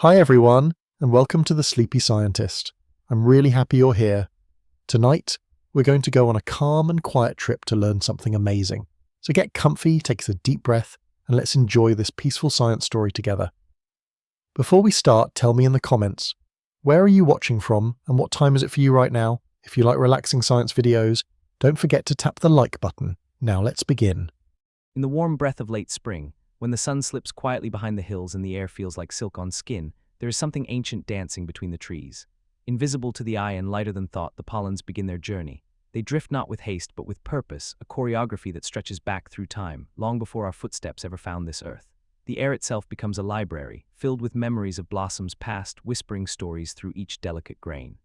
Hi everyone, and welcome to The Sleepy Scientist. I'm really happy you're here. Tonight, we're going to go on a calm and quiet trip to learn something amazing. So get comfy, take a deep breath, and let's enjoy this peaceful science story together. Before we start, tell me in the comments, where are you watching from and what time is it for you right now? If you like relaxing science videos, don't forget to tap the like button. Now let's begin. In the warm breath of late spring, when the sun slips quietly behind the hills and the air feels like silk on skin, there is something ancient dancing between the trees. Invisible to the eye and lighter than thought, the pollens begin their journey. They drift not with haste but with purpose, a choreography that stretches back through time, long before our footsteps ever found this earth. The air itself becomes a library, filled with memories of blossoms past, whispering stories through each delicate grain.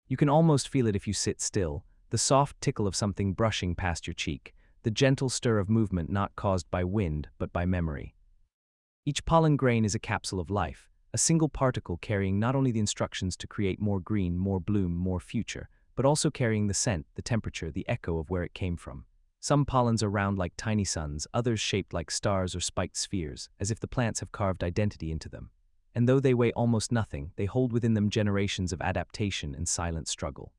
You can almost feel it if you sit still, the soft tickle of something brushing past your cheek, the gentle stir of movement not caused by wind but by memory. Each pollen grain is a capsule of life, a single particle carrying not only the instructions to create more green, more bloom, more future, but also carrying the scent, the temperature, the echo of where it came from. Some pollens are round like tiny suns, others shaped like stars or spiked spheres, as if the plants have carved identity into them. And though they weigh almost nothing, they hold within them generations of adaptation and silent struggle.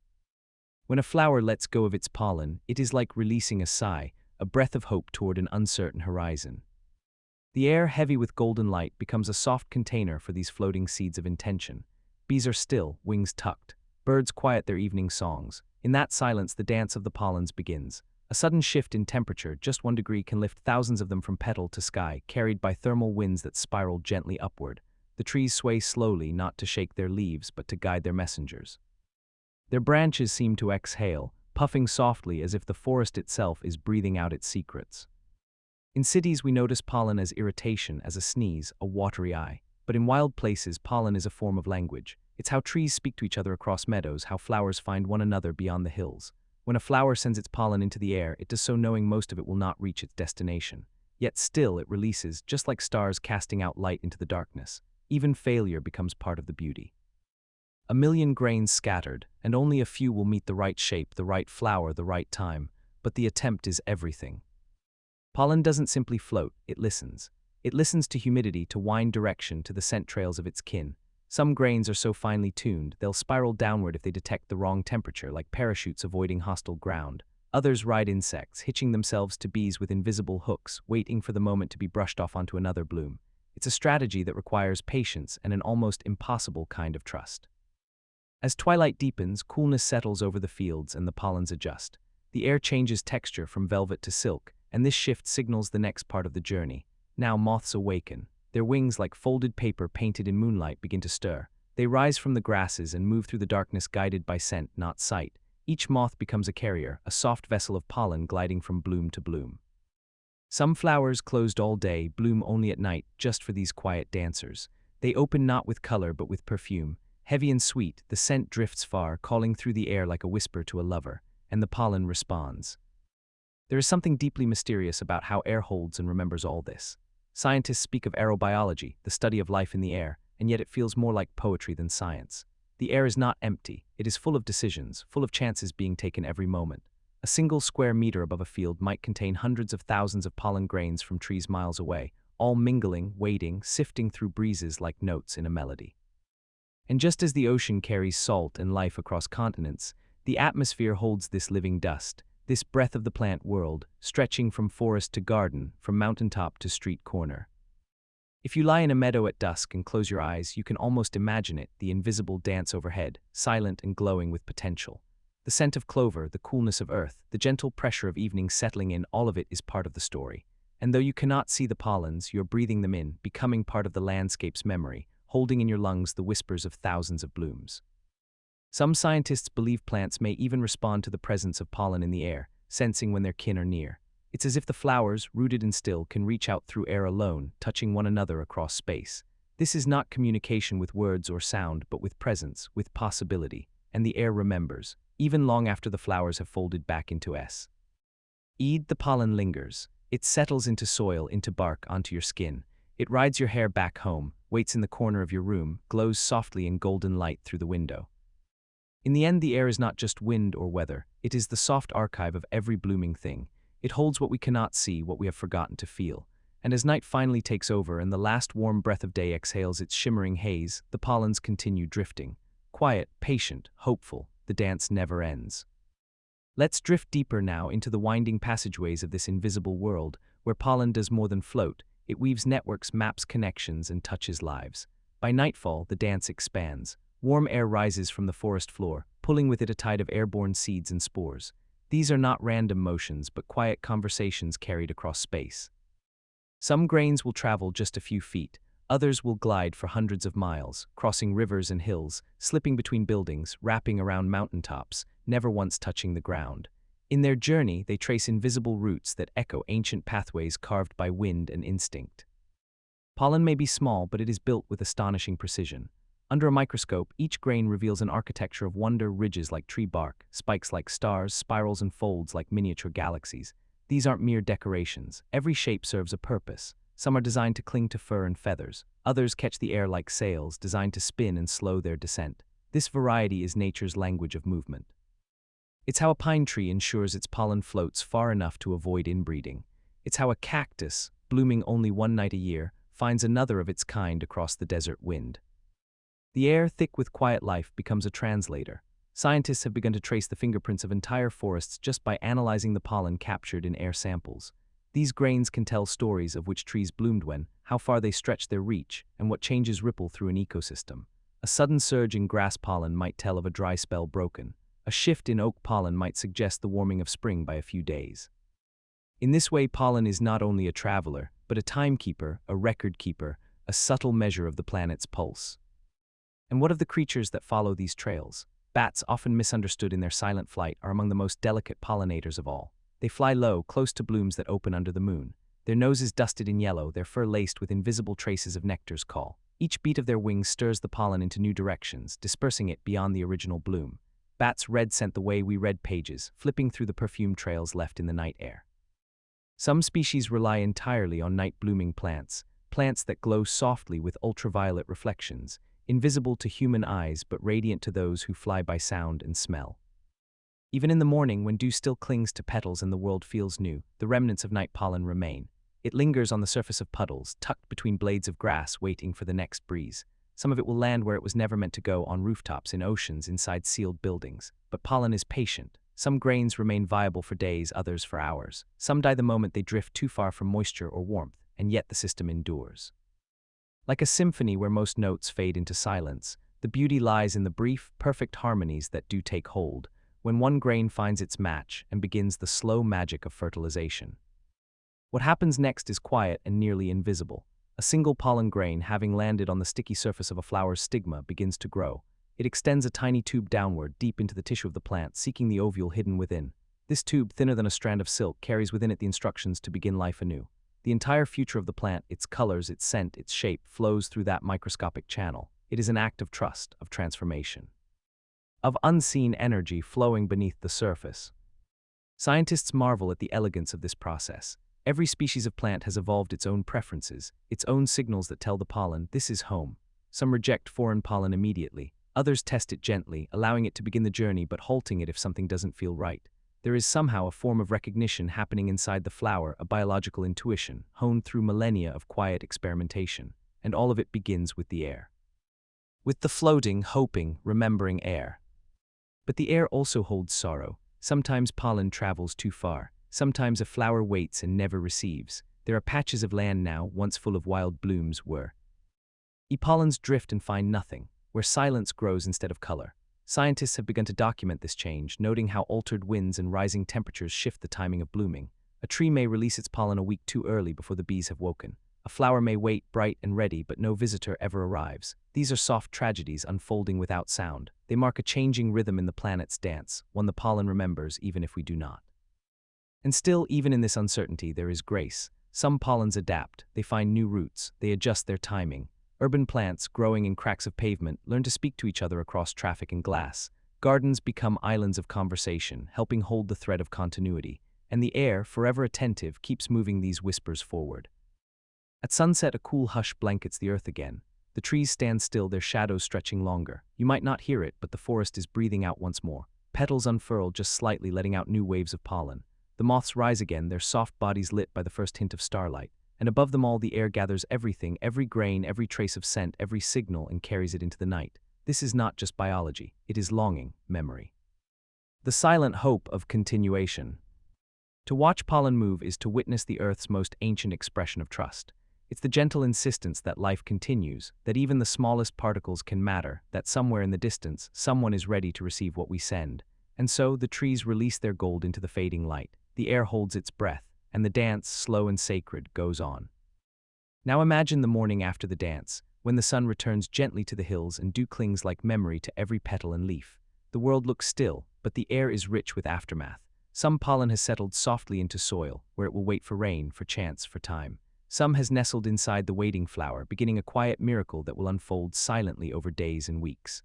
When a flower lets go of its pollen, it is like releasing a sigh, a breath of hope toward an uncertain horizon. The air, heavy with golden light, becomes a soft container for these floating seeds of intention. Bees are still, wings tucked. Birds quiet their evening songs. In that silence, the dance of the pollens begins. A sudden shift in temperature, just 1 degree, can lift thousands of them from petal to sky, carried by thermal winds that spiral gently upward. The trees sway slowly, not to shake their leaves, but to guide their messengers. Their branches seem to exhale, puffing softly as if the forest itself is breathing out its secrets. In cities, we notice pollen as irritation, as a sneeze, a watery eye. But in wild places, pollen is a form of language. It's how trees speak to each other across meadows, how flowers find one another beyond the hills. When a flower sends its pollen into the air, it does so knowing most of it will not reach its destination. Yet still it releases, just like stars casting out light into the darkness. Even failure becomes part of the beauty. A million grains scattered, and only a few will meet the right shape, the right flower, the right time, but the attempt is everything. Pollen doesn't simply float, it listens. It listens to humidity, to wind direction, to the scent trails of its kin. Some grains are so finely tuned, they'll spiral downward if they detect the wrong temperature, like parachutes avoiding hostile ground. Others ride insects, hitching themselves to bees with invisible hooks, waiting for the moment to be brushed off onto another bloom. It's a strategy that requires patience and an almost impossible kind of trust. As twilight deepens, coolness settles over the fields and the pollens adjust. The air changes texture from velvet to silk, and this shift signals the next part of the journey. Now moths awaken. Their wings, like folded paper painted in moonlight, begin to stir. They rise from the grasses and move through the darkness guided by scent, not sight. Each moth becomes a carrier, a soft vessel of pollen gliding from bloom to bloom. Some flowers, closed all day, bloom only at night, just for these quiet dancers. They open not with color but with perfume. Heavy and sweet, the scent drifts far, calling through the air like a whisper to a lover, and the pollen responds. There is something deeply mysterious about how air holds and remembers all this. Scientists speak of aerobiology, the study of life in the air, and yet it feels more like poetry than science. The air is not empty, it is full of decisions, full of chances being taken every moment. A single square meter above a field might contain hundreds of thousands of pollen grains from trees miles away, all mingling, waiting, sifting through breezes like notes in a melody. And just as the ocean carries salt and life across continents, the atmosphere holds this living dust, this breath of the plant world, stretching from forest to garden, from mountaintop to street corner. If you lie in a meadow at dusk and close your eyes, you can almost imagine it, the invisible dance overhead, silent and glowing with potential. The scent of clover, the coolness of earth, the gentle pressure of evening settling in, all of it is part of the story. And though you cannot see the pollens, you're breathing them in, becoming part of the landscape's memory, holding in your lungs the whispers of thousands of blooms. Some scientists believe plants may even respond to the presence of pollen in the air, sensing when their kin are near. It's as if the flowers, rooted and still, can reach out through air alone, touching one another across space. This is not communication with words or sound, but with presence, with possibility, and the air remembers, even long after the flowers have folded back into S. The pollen lingers. It settles into soil, into bark, onto your skin. It rides your hair back home, waits in the corner of your room, glows softly in golden light through the window. In the end, the air is not just wind or weather, it is the soft archive of every blooming thing. It holds what we cannot see, what we have forgotten to feel. And as night finally takes over and the last warm breath of day exhales its shimmering haze, the pollens continue drifting. Quiet, patient, hopeful, the dance never ends. Let's drift deeper now into the winding passageways of this invisible world, where pollen does more than float. It weaves networks, maps connections, and touches lives. By nightfall, the dance expands. Warm air rises from the forest floor, pulling with it a tide of airborne seeds and spores. These are not random motions, but quiet conversations carried across space. Some grains will travel just a few feet, others will glide for hundreds of miles, crossing rivers and hills, slipping between buildings, wrapping around mountaintops, never once touching the ground. In their journey, they trace invisible routes that echo ancient pathways carved by wind and instinct. Pollen may be small, but it is built with astonishing precision. Under a microscope, each grain reveals an architecture of wonder: ridges like tree bark, spikes like stars, spirals and folds like miniature galaxies. These aren't mere decorations. Every shape serves a purpose. Some are designed to cling to fur and feathers. Others catch the air like sails, designed to spin and slow their descent. This variety is nature's language of movement. It's how a pine tree ensures its pollen floats far enough to avoid inbreeding. It's how a cactus, blooming only one night a year, finds another of its kind across the desert wind. The air, thick with quiet life, becomes a translator. Scientists have begun to trace the fingerprints of entire forests just by analyzing the pollen captured in air samples. These grains can tell stories of which trees bloomed when, how far they stretched their reach, and what changes ripple through an ecosystem. A sudden surge in grass pollen might tell of a dry spell broken. A shift in oak pollen might suggest the warming of spring by a few days. In this way, pollen is not only a traveler, but a timekeeper, a record keeper, a subtle measure of the planet's pulse. And what of the creatures that follow these trails? Bats, often misunderstood in their silent flight, are among the most delicate pollinators of all. They fly low, close to blooms that open under the moon. Their noses dusted in yellow, their fur laced with invisible traces of nectar's call. Each beat of their wings stirs the pollen into new directions, dispersing it beyond the original bloom. Bats read scent the way we read pages, flipping through the perfume trails left in the night air. Some species rely entirely on night-blooming plants that glow softly with ultraviolet reflections, invisible to human eyes but radiant to those who fly by sound and smell. Even in the morning, when dew still clings to petals and the world feels new, the remnants of night pollen remain. It lingers on the surface of puddles, tucked between blades of grass, waiting for the next breeze. Some of it will land where it was never meant to go, on rooftops, in oceans, inside sealed buildings. But pollen is patient. Some grains remain viable for days, others for hours. Some die the moment they drift too far from moisture or warmth, and yet the system endures. Like a symphony where most notes fade into silence, the beauty lies in the brief, perfect harmonies that do take hold, when one grain finds its match and begins the slow magic of fertilization. What happens next is quiet and nearly invisible. A single pollen grain, having landed on the sticky surface of a flower's stigma, begins to grow. It extends a tiny tube downward, deep into the tissue of the plant, seeking the ovule hidden within. This tube, thinner than a strand of silk, carries within it the instructions to begin life anew. The entire future of the plant, its colors, its scent, its shape, flows through that microscopic channel. It is an act of trust, of transformation, of unseen energy flowing beneath the surface. Scientists marvel at the elegance of this process. Every species of plant has evolved its own preferences, its own signals that tell the pollen, this is home. Some reject foreign pollen immediately. Others test it gently, allowing it to begin the journey but halting it if something doesn't feel right. There is somehow a form of recognition happening inside the flower, a biological intuition, honed through millennia of quiet experimentation. And all of it begins with the air. With the floating, hoping, remembering air. But the air also holds sorrow. Sometimes pollen travels too far. Sometimes a flower waits and never receives. There are patches of land now, once full of wild blooms, where pollens drift and find nothing, where silence grows instead of color. Scientists have begun to document this change, noting how altered winds and rising temperatures shift the timing of blooming. A tree may release its pollen a week too early before the bees have woken. A flower may wait, bright and ready, but no visitor ever arrives. These are soft tragedies unfolding without sound. They mark a changing rhythm in the planet's dance, one the pollen remembers even if we do not. And still, even in this uncertainty, there is grace. Some pollens adapt, they find new routes, they adjust their timing. Urban plants, growing in cracks of pavement, learn to speak to each other across traffic and glass. Gardens become islands of conversation, helping hold the thread of continuity. And the air, forever attentive, keeps moving these whispers forward. At sunset, a cool hush blankets the earth again. The trees stand still, their shadows stretching longer. You might not hear it, but the forest is breathing out once more. Petals unfurl just slightly, letting out new waves of pollen. The moths rise again, their soft bodies lit by the first hint of starlight. and above them all the air gathers everything, every grain, every trace of scent, every signal, and carries it into the night. This is not just biology, it is longing, memory. The silent hope of continuation. To watch pollen move is to witness the Earth's most ancient expression of trust. It's the gentle insistence that life continues, that even the smallest particles can matter, that somewhere in the distance, someone is ready to receive what we send. And so, the trees release their gold into the fading light, the air holds its breath, and the dance, slow and sacred, goes on. Now imagine the morning after the dance, when the sun returns gently to the hills and dew clings like memory to every petal and leaf. The world looks still, but the air is rich with aftermath. Some pollen has settled softly into soil, where it will wait for rain, for chance, for time. Some has nestled inside the waiting flower, beginning a quiet miracle that will unfold silently over days and weeks.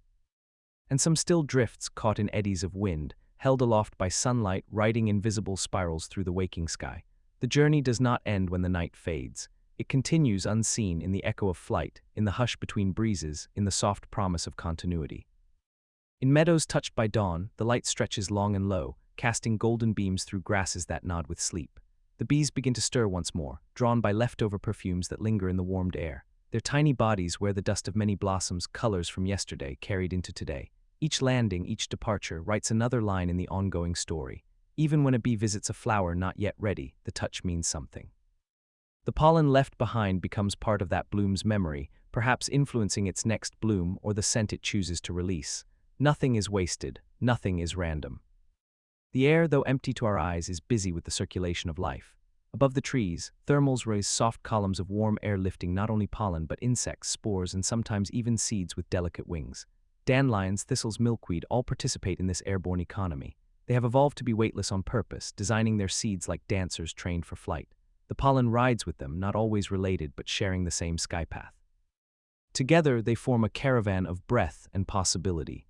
And some still drifts, caught in eddies of wind, held aloft by sunlight, riding invisible spirals through the waking sky. The journey does not end when the night fades. It continues unseen in the echo of flight, in the hush between breezes, in the soft promise of continuity. In meadows touched by dawn, the light stretches long and low, casting golden beams through grasses that nod with sleep. The bees begin to stir once more, drawn by leftover perfumes that linger in the warmed air. Their tiny bodies wear the dust of many blossoms, colors from yesterday carried into today. Each landing, each departure, writes another line in the ongoing story. Even when a bee visits a flower not yet ready, the touch means something. The pollen left behind becomes part of that bloom's memory, perhaps influencing its next bloom or the scent it chooses to release. Nothing is wasted, nothing is random. The air, though empty to our eyes, is busy with the circulation of life. Above the trees, thermals raise soft columns of warm air lifting not only pollen but insects, spores, and sometimes even seeds with delicate wings. Dandelions, thistles, milkweed all participate in this airborne economy. They have evolved to be weightless on purpose, designing their seeds like dancers trained for flight. The pollen rides with them, not always related but sharing the same sky path. Together, they form a caravan of breath and possibility.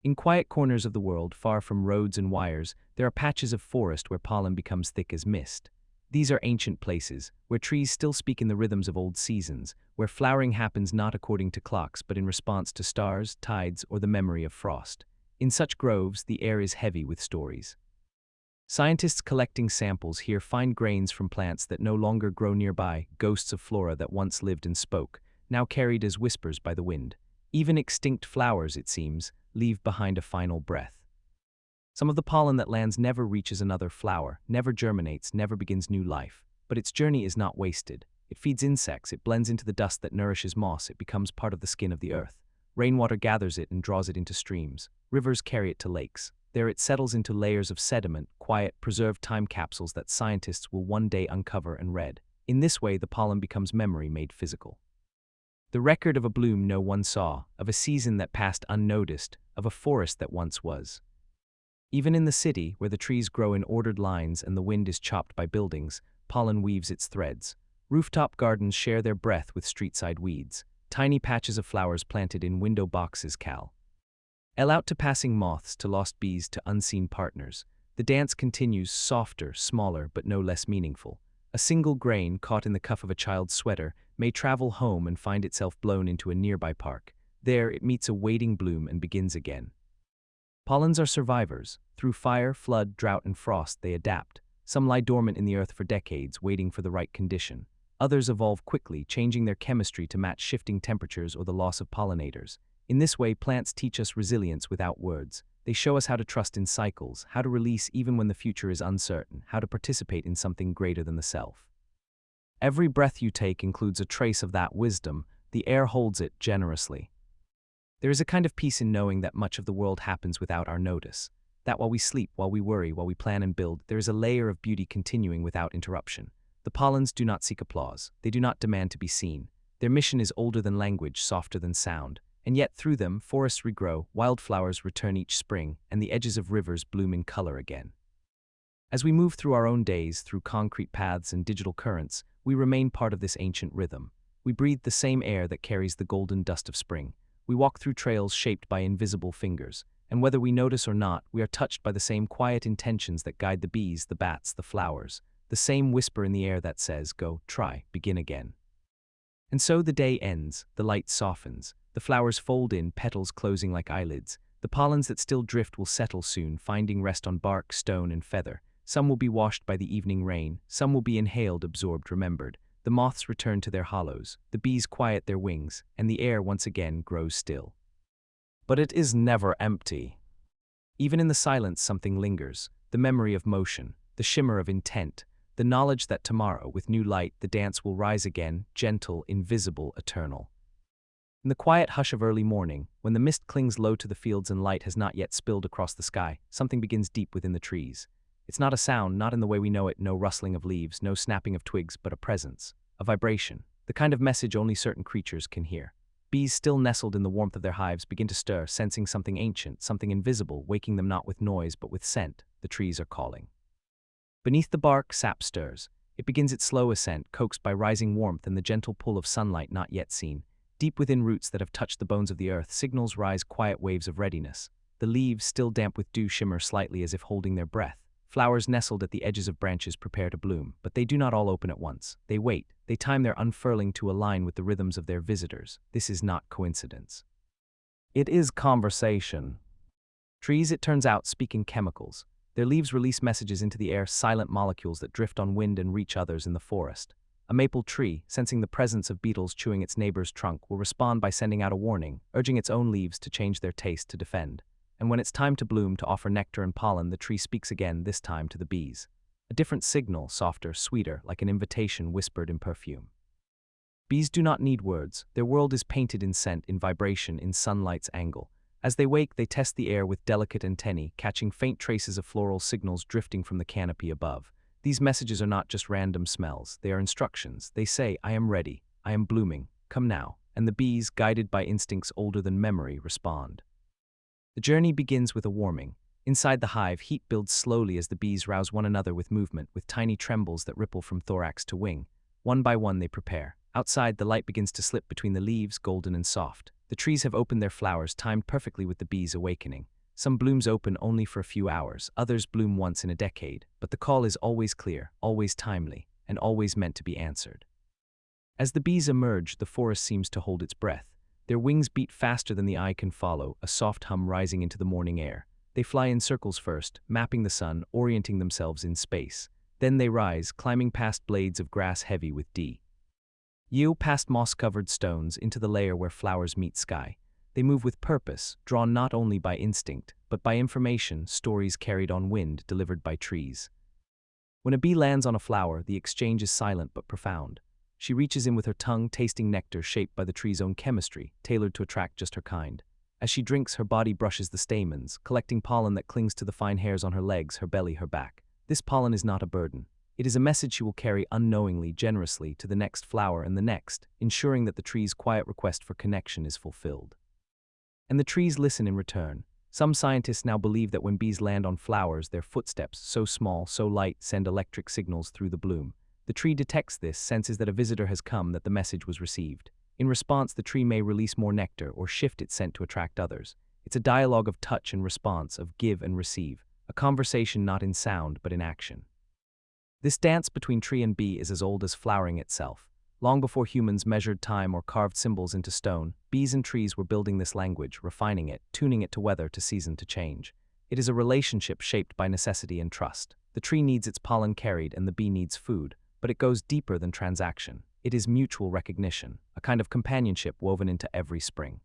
In quiet corners of the world, far from roads and wires, there are patches of forest where pollen becomes thick as mist. These are ancient places, where trees still speak in the rhythms of old seasons, where flowering happens not according to clocks but in response to stars, tides, or the memory of frost. In such groves, the air is heavy with stories. Scientists collecting samples here find grains from plants that no longer grow nearby, ghosts of flora that once lived and spoke, now carried as whispers by the wind. Even extinct flowers, it seems, leave behind a final breath. Some of the pollen that lands never reaches another flower, never germinates, never begins new life. But its journey is not wasted. It feeds insects, it blends into the dust that nourishes moss, it becomes part of the skin of the earth. Rainwater gathers it and draws it into streams. Rivers carry it to lakes. There it settles into layers of sediment, quiet, preserved time capsules that scientists will one day uncover and read. In this way, the pollen becomes memory made physical. The record of a bloom no one saw, of a season that passed unnoticed, of a forest that once was. Even in the city, where the trees grow in ordered lines and the wind is chopped by buildings, pollen weaves its threads. Rooftop gardens share their breath with street-side weeds. Tiny patches of flowers planted in window boxes call out to passing moths, to lost bees, to unseen partners. The dance continues, softer, smaller, but no less meaningful. A single grain caught in the cuff of a child's sweater may travel home and find itself blown into a nearby park. There, it meets a waiting bloom and begins again. Pollens are survivors. Through fire, flood, drought, and frost, they adapt. Some lie dormant in the earth for decades, waiting for the right condition. Others evolve quickly, changing their chemistry to match shifting temperatures or the loss of pollinators. In this way, plants teach us resilience without words. They show us how to trust in cycles, how to release even when the future is uncertain, how to participate in something greater than the self. Every breath you take includes a trace of that wisdom. The air holds it generously. There is a kind of peace in knowing that much of the world happens without our notice. That while we sleep, while we worry, while we plan and build, there is a layer of beauty continuing without interruption. The pollens do not seek applause. They do not demand to be seen. Their mission is older than language, softer than sound. And yet through them, forests regrow, wildflowers return each spring, and the edges of rivers bloom in color again. As we move through our own days, through concrete paths and digital currents, we remain part of this ancient rhythm. We breathe the same air that carries the golden dust of spring. We walk through trails shaped by invisible fingers, and whether we notice or not, we are touched by the same quiet intentions that guide the bees, the bats, the flowers, the same whisper in the air that says, go, try, begin again. And so the day ends, the light softens, the flowers fold in, petals closing like eyelids. The pollens that still drift will settle soon, finding rest on bark, stone, and feather. Some will be washed by the evening rain, some will be inhaled, absorbed, remembered. The moths return to their hollows, the bees quiet their wings, and the air once again grows still. But it is never empty. Even in the silence something lingers, the memory of motion, the shimmer of intent, the knowledge that tomorrow, with new light, the dance will rise again, gentle, invisible, eternal. In the quiet hush of early morning, when the mist clings low to the fields and light has not yet spilled across the sky, something begins deep within the trees. It's not a sound, not in the way we know it, no rustling of leaves, no snapping of twigs, but a presence, a vibration, the kind of message only certain creatures can hear. Bees still nestled in the warmth of their hives begin to stir, sensing something ancient, something invisible, waking them not with noise but with scent. The trees are calling. Beneath the bark, sap stirs. It begins its slow ascent, coaxed by rising warmth and the gentle pull of sunlight not yet seen. Deep within roots that have touched the bones of the earth, signals rise quiet waves of readiness. The leaves, still damp with dew, shimmer slightly as if holding their breath. Flowers nestled at the edges of branches prepare to bloom, but they do not all open at once. They wait. They time their unfurling to align with the rhythms of their visitors. This is not coincidence. It is conversation. Trees, it turns out, speak in chemicals. Their leaves release messages into the air, silent molecules that drift on wind and reach others in the forest. A maple tree, sensing the presence of beetles chewing its neighbor's trunk, will respond by sending out a warning, urging its own leaves to change their taste, to defend. And when it's time to bloom, to offer nectar and pollen, the tree speaks again, this time to the bees. A different signal, softer, sweeter, like an invitation whispered in perfume. Bees do not need words. Their world is painted in scent, in vibration, in sunlight's angle. As they wake, they test the air with delicate antennae, catching faint traces of floral signals drifting from the canopy above. These messages are not just random smells, they are instructions. They say, I am ready, I am blooming, come now. And the bees, guided by instincts older than memory, respond. The journey begins with a warming. Inside the hive, heat builds slowly as the bees rouse one another with movement, with tiny trembles that ripple from thorax to wing. One by one they prepare. Outside, the light begins to slip between the leaves, golden and soft. The trees have opened their flowers, timed perfectly with the bees' awakening. Some blooms open only for a few hours, others bloom once in a decade, but the call is always clear, always timely, and always meant to be answered. As the bees emerge, the forest seems to hold its breath. Their wings beat faster than the eye can follow, a soft hum rising into the morning air. They fly in circles first, mapping the sun, orienting themselves in space. Then they rise, climbing past blades of grass heavy with dew, past moss-covered stones, into the layer where flowers meet sky. They move with purpose, drawn not only by instinct, but by information, stories carried on wind, delivered by trees. When a bee lands on a flower, the exchange is silent but profound. She reaches in with her tongue, tasting nectar shaped by the tree's own chemistry, tailored to attract just her kind. As she drinks, her body brushes the stamens, collecting pollen that clings to the fine hairs on her legs, her belly, her back. This pollen is not a burden. It is a message she will carry unknowingly, generously, to the next flower and the next, ensuring that the tree's quiet request for connection is fulfilled. And the trees listen in return. Some scientists now believe that when bees land on flowers, their footsteps, so small, so light, send electric signals through the bloom. The tree detects this, senses that a visitor has come, that the message was received. In response, the tree may release more nectar or shift its scent to attract others. It's a dialogue of touch and response, of give and receive, a conversation not in sound but in action. This dance between tree and bee is as old as flowering itself. Long before humans measured time or carved symbols into stone, bees and trees were building this language, refining it, tuning it to weather, to season, to change. It is a relationship shaped by necessity and trust. The tree needs its pollen carried and the bee needs food, but it goes deeper than transaction. It is mutual recognition, a kind of companionship woven into every spring.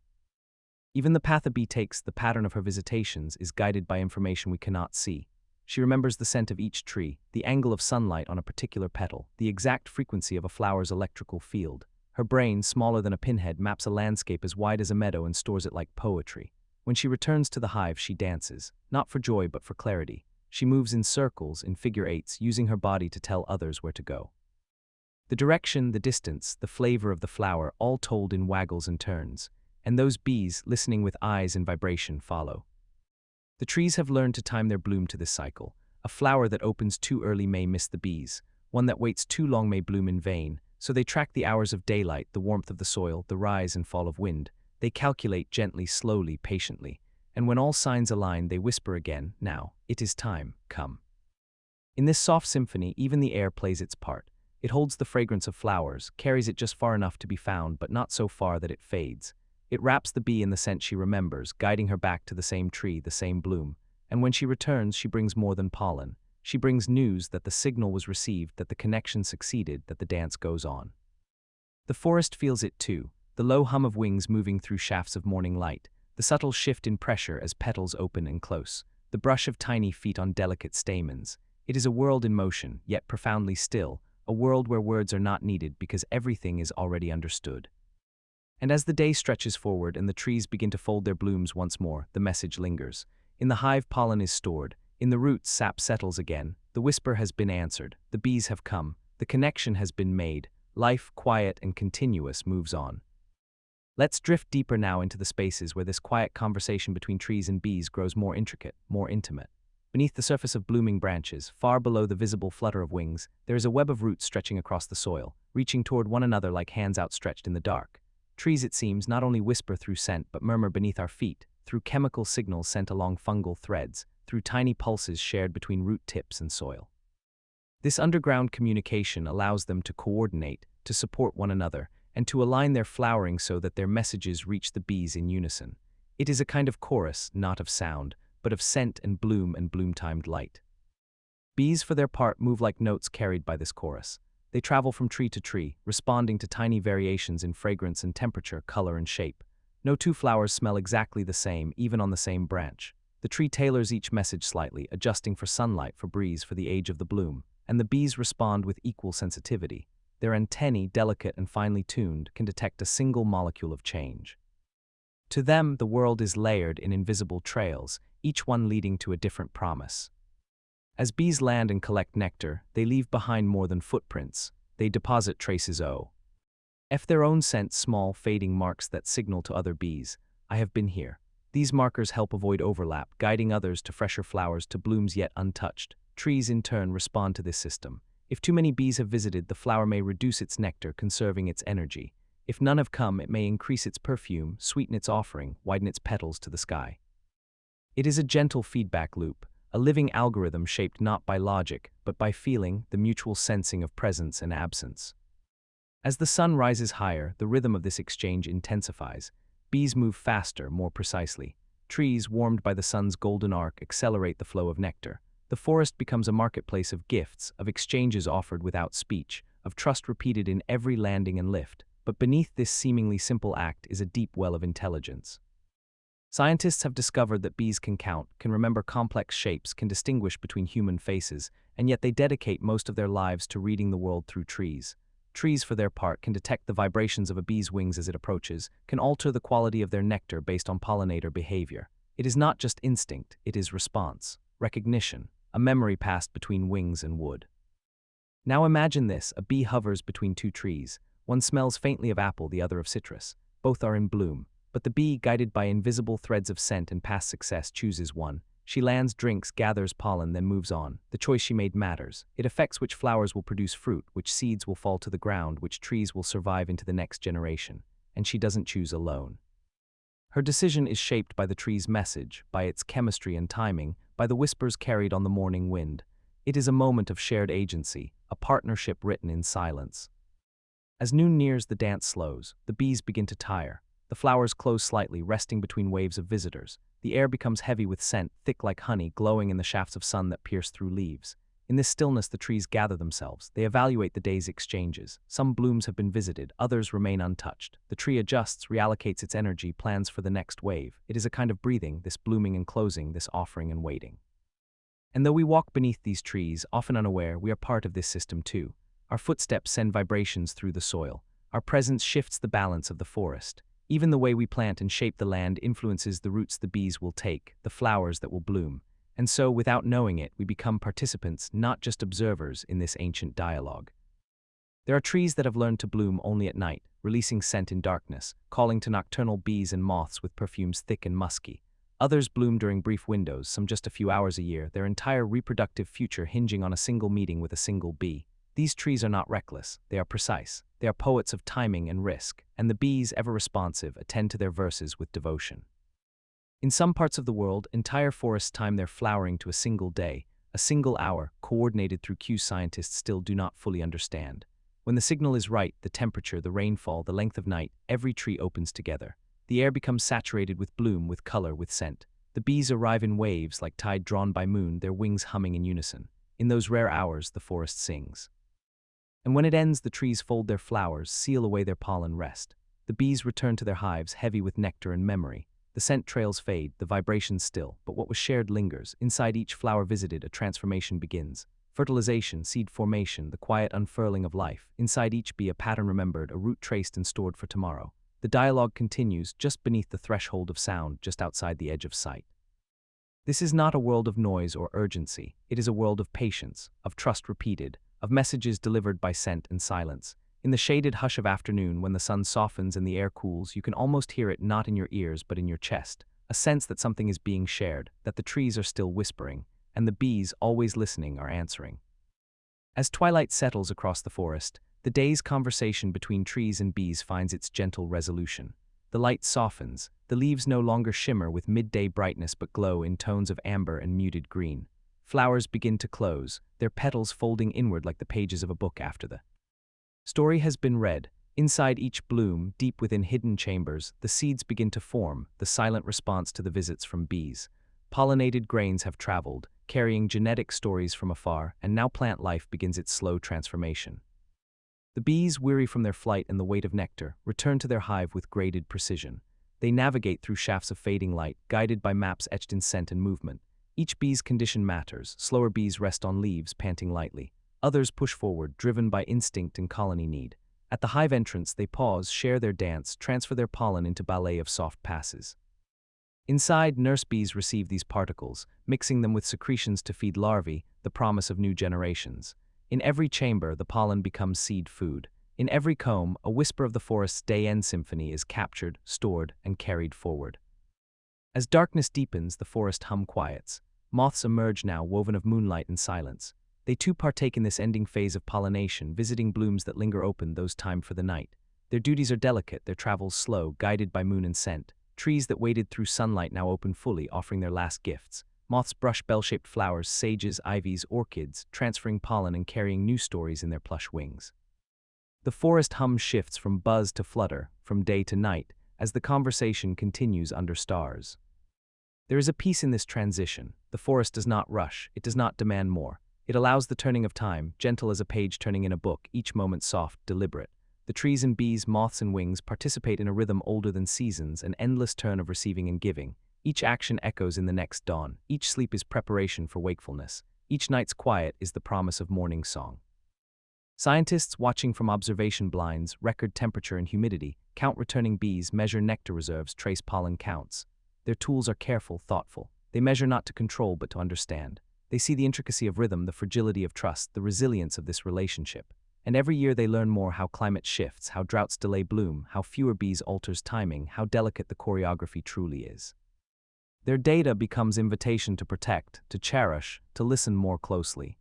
Even the path a bee takes, the pattern of her visitations, is guided by information we cannot see. She remembers the scent of each tree, the angle of sunlight on a particular petal, the exact frequency of a flower's electrical field. Her brain, smaller than a pinhead, maps a landscape as wide as a meadow and stores it like poetry. When she returns to the hive, she dances, not for joy but for clarity. She moves in circles, in figure eights, using her body to tell others where to go. The direction, the distance, the flavor of the flower, all told in waggles and turns. And those bees, listening with eyes and vibration, follow. The trees have learned to time their bloom to this cycle. A flower that opens too early may miss the bees. One that waits too long may bloom in vain. So they track the hours of daylight, the warmth of the soil, the rise and fall of wind. They calculate gently, slowly, patiently. And when all signs align, they whisper again, now, it is time, come. In this soft symphony, even the air plays its part. It holds the fragrance of flowers, carries it just far enough to be found, but not so far that it fades. It wraps the bee in the scent she remembers, guiding her back to the same tree, the same bloom. And when she returns, she brings more than pollen. She brings news that the signal was received, that the connection succeeded, that the dance goes on. The forest feels it too, the low hum of wings moving through shafts of morning light, the subtle shift in pressure as petals open and close, the brush of tiny feet on delicate stamens. It is a world in motion, yet profoundly still, a world where words are not needed because everything is already understood. And as the day stretches forward and the trees begin to fold their blooms once more, the message lingers. In the hive, pollen is stored. In the roots, sap settles again. The whisper has been answered. The bees have come. The connection has been made. Life, quiet and continuous, moves on. Let's drift deeper now into the spaces where this quiet conversation between trees and bees grows more intricate, more intimate. Beneath the surface of blooming branches, far below the visible flutter of wings, there is a web of roots stretching across the soil, reaching toward one another like hands outstretched in the dark. Trees, it seems, not only whisper through scent but murmur beneath our feet, through chemical signals sent along fungal threads, through tiny pulses shared between root tips and soil. This underground communication allows them to coordinate, to support one another, and to align their flowering so that their messages reach the bees in unison. It is a kind of chorus, not of sound, but of scent and bloom-timed light. Bees, for their part, move like notes carried by this chorus. They travel from tree to tree, responding to tiny variations in fragrance and temperature, color and shape. No two flowers smell exactly the same, even on the same branch. The tree tailors each message slightly, adjusting for sunlight, for breeze, for the age of the bloom, and the bees respond with equal sensitivity. Their antennae, delicate and finely tuned, can detect a single molecule of change. To them, the world is layered in invisible trails, each one leading to a different promise. As bees land and collect nectar, they leave behind more than footprints. They deposit traces of their own scent, small, fading marks that signal to other bees, "I have been here." These markers help avoid overlap, guiding others to fresher flowers, to blooms yet untouched. Trees, in turn, respond to this system. If too many bees have visited, the flower may reduce its nectar, conserving its energy. If none have come, it may increase its perfume, sweeten its offering, widen its petals to the sky. It is a gentle feedback loop, a living algorithm shaped not by logic, but by feeling, the mutual sensing of presence and absence. As the sun rises higher, the rhythm of this exchange intensifies. Bees move faster, more precisely. Trees, warmed by the sun's golden arc, accelerate the flow of nectar. The forest becomes a marketplace of gifts, of exchanges offered without speech, of trust repeated in every landing and lift. But beneath this seemingly simple act is a deep well of intelligence. Scientists have discovered that bees can count, can remember complex shapes, can distinguish between human faces, and yet they dedicate most of their lives to reading the world through trees. Trees, for their part, can detect the vibrations of a bee's wings as it approaches, can alter the quality of their nectar based on pollinator behavior. It is not just instinct, it is response, recognition, a memory passed between wings and wood. Now imagine this: a bee hovers between two trees. One smells faintly of apple, the other of citrus. Both are in bloom, but the bee, guided by invisible threads of scent and past success, chooses one. She lands, drinks, gathers pollen, then moves on. The choice she made matters. It affects which flowers will produce fruit, which seeds will fall to the ground, which trees will survive into the next generation. And she doesn't choose alone. Her decision is shaped by the tree's message, by its chemistry and timing, by the whispers carried on the morning wind. It is a moment of shared agency, a partnership written in silence. As noon nears, the dance slows. The bees begin to tire. The flowers close slightly, resting between waves of visitors. The air becomes heavy with scent, thick like honey, glowing in the shafts of sun that pierce through leaves. In this stillness, the trees gather themselves. They evaluate the day's exchanges. Some blooms have been visited, others remain untouched. The tree adjusts, reallocates its energy, plans for the next wave. It is a kind of breathing, this blooming and closing, this offering and waiting. And though we walk beneath these trees, often unaware, we are part of this system too. Our footsteps send vibrations through the soil. Our presence shifts the balance of the forest. Even the way we plant and shape the land influences the routes the bees will take, the flowers that will bloom. And so, without knowing it, we become participants, not just observers, in this ancient dialogue. There are trees that have learned to bloom only at night, releasing scent in darkness, calling to nocturnal bees and moths with perfumes thick and musky. Others bloom during brief windows, some just a few hours a year, their entire reproductive future hinging on a single meeting with a single bee. These trees are not reckless, they are precise. They are poets of timing and risk, and the bees, ever responsive, attend to their verses with devotion. In some parts of the world, entire forests time their flowering to a single day, a single hour, coordinated through cues scientists still do not fully understand. When the signal is right, the temperature, the rainfall, the length of night, every tree opens together. The air becomes saturated with bloom, with color, with scent. The bees arrive in waves like tide drawn by moon, their wings humming in unison. In those rare hours, the forest sings. And when it ends, the trees fold their flowers, seal away their pollen rest. The bees return to their hives, heavy with nectar and memory. The scent trails fade, the vibrations still, but what was shared lingers. Inside each flower visited, a transformation begins. Fertilization, seed formation, the quiet unfurling of life. Inside each bee, a pattern remembered, a route traced and stored for tomorrow. The dialogue continues, just beneath the threshold of sound, just outside the edge of sight. This is not a world of noise or urgency. It is a world of patience, of trust repeated, of messages delivered by scent and silence. In the shaded hush of afternoon, when the sun softens and the air cools, you can almost hear it not in your ears but in your chest, a sense that something is being shared, that the trees are still whispering, and the bees, always listening, are answering. As twilight settles across the forest, the day's conversation between trees and bees finds its gentle resolution. The light softens, the leaves no longer shimmer with midday brightness but glow in tones of amber and muted green. Flowers begin to close, their petals folding inward like the pages of a book after the story has been read. Inside each bloom, deep within hidden chambers, the seeds begin to form, the silent response to the visits from bees. Pollinated grains have traveled, carrying genetic stories from afar, and now plant life begins its slow transformation. The bees, weary from their flight and the weight of nectar, return to their hive with graded precision. They navigate through shafts of fading light, guided by maps etched in scent and movement. Each bee's condition matters. Slower bees rest on leaves, panting lightly. Others push forward, driven by instinct and colony need. At the hive entrance, they pause, share their dance, transfer their pollen into ballet of soft passes. Inside, nurse bees receive these particles, mixing them with secretions to feed larvae, the promise of new generations. In every chamber, the pollen becomes seed food. In every comb, a whisper of the forest's day-end symphony is captured, stored, and carried forward. As darkness deepens, the forest hum quiets. Moths emerge now, woven of moonlight and silence. They too partake in this ending phase of pollination, visiting blooms that linger open, those timed for the night. Their duties are delicate, their travels slow, guided by moon and scent. Trees that waited through sunlight now open fully, offering their last gifts. Moths brush bell-shaped flowers, sages, ivies, orchids, transferring pollen and carrying new stories in their plush wings. The forest hum shifts from buzz to flutter, from day to night, as the conversation continues under stars. There is a peace in this transition. The forest does not rush, it does not demand more. It allows the turning of time, gentle as a page turning in a book, each moment soft, deliberate. The trees and bees, moths and wings participate in a rhythm older than seasons, an endless turn of receiving and giving. Each action echoes in the next dawn. Each sleep is preparation for wakefulness. Each night's quiet is the promise of morning song. Scientists, watching from observation blinds, record temperature and humidity, count returning bees, measure nectar reserves, trace pollen counts. Their tools are careful, thoughtful. They measure not to control but to understand. They see the intricacy of rhythm, the fragility of trust, the resilience of this relationship. And every year they learn more: how climate shifts, how droughts delay bloom, how fewer bees alters timing, how delicate the choreography truly is. Their data becomes invitation to protect, to cherish, to listen more closely.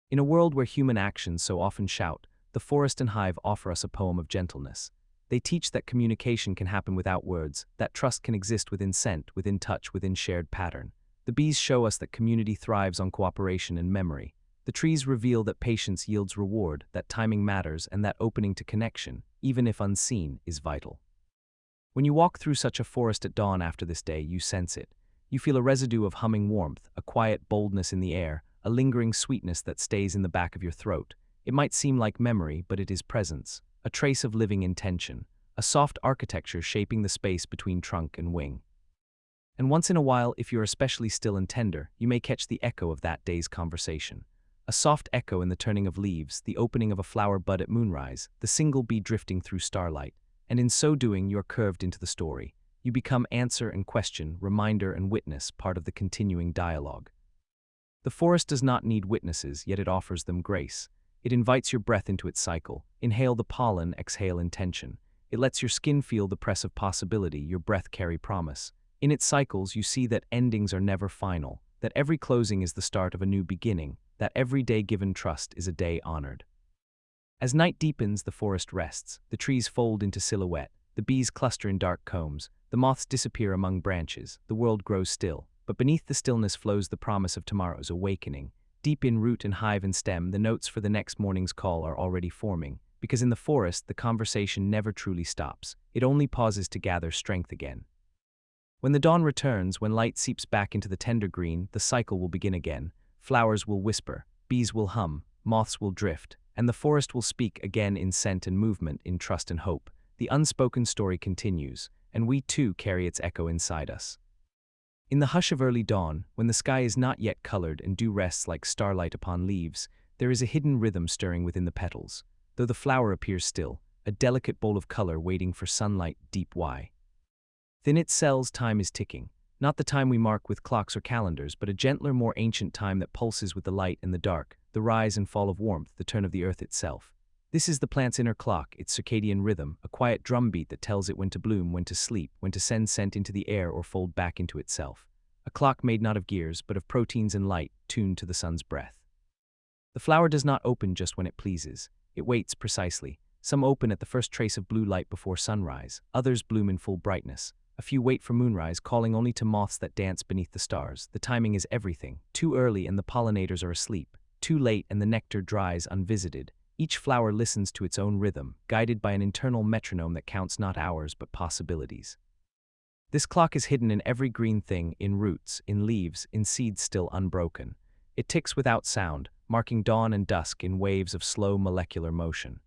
In a world where human actions so often shout, the forest and hive offer us a poem of gentleness. They teach that communication can happen without words, that trust can exist within scent, within touch, within shared pattern. The bees show us that community thrives on cooperation and memory. The trees reveal that patience yields reward, that timing matters, and that opening to connection, even if unseen, is vital. When you walk through such a forest at dawn after this day, you sense it. You feel a residue of humming warmth, a quiet boldness in the air, a lingering sweetness that stays in the back of your throat. It might seem like memory, but it is presence, a trace of living intention, a soft architecture shaping the space between trunk and wing. And once in a while, if you're especially still and tender, you may catch the echo of that day's conversation. A soft echo in the turning of leaves, the opening of a flower bud at moonrise, the single bee drifting through starlight. And in so doing, you are curved into the story. You become answer and question, reminder and witness, part of the continuing dialogue. The forest does not need witnesses, yet it offers them grace. It invites your breath into its cycle. Inhale the pollen, exhale intention. It lets your skin feel the press of possibility, your breath carry promise. In its cycles, you see that endings are never final, that every closing is the start of a new beginning, that every day given trust is a day honored. As night deepens, the forest rests. The trees fold into silhouette. The bees cluster in dark combs. The moths disappear among branches. The world grows still. But beneath the stillness flows the promise of tomorrow's awakening. Deep in root and hive and stem, the notes for the next morning's call are already forming. Because in the forest, the conversation never truly stops. It only pauses to gather strength again. When the dawn returns, when light seeps back into the tender green, the cycle will begin again. Flowers will whisper. bees will hum, moths will drift, and the forest will speak again in scent and movement, in trust and hope. The unspoken story continues, and we too carry its echo inside us. In the hush of early dawn, when the sky is not yet colored and dew rests like starlight upon leaves, there is a hidden rhythm stirring within the petals, though the flower appears still, a delicate bowl of color waiting for sunlight deep why. Within its cells time is ticking, not the time we mark with clocks or calendars, but a gentler, more ancient time that pulses with the light and the dark, the rise and fall of warmth, the turn of the earth itself. This is the plant's inner clock, its circadian rhythm, a quiet drumbeat that tells it when to bloom, when to sleep, when to send scent into the air or fold back into itself. A clock made not of gears, but of proteins and light, tuned to the sun's breath. The flower does not open just when it pleases. It waits precisely. Some open at the first trace of blue light before sunrise, others bloom in full brightness. A few wait for moonrise, calling only to moths that dance beneath the stars. The timing is everything. Too early and the pollinators are asleep. Too late and the nectar dries unvisited. Each flower listens to its own rhythm, guided by an internal metronome that counts not hours but possibilities. This clock is hidden in every green thing, in roots, in leaves, in seeds still unbroken. It ticks without sound, marking dawn and dusk in waves of slow molecular motion.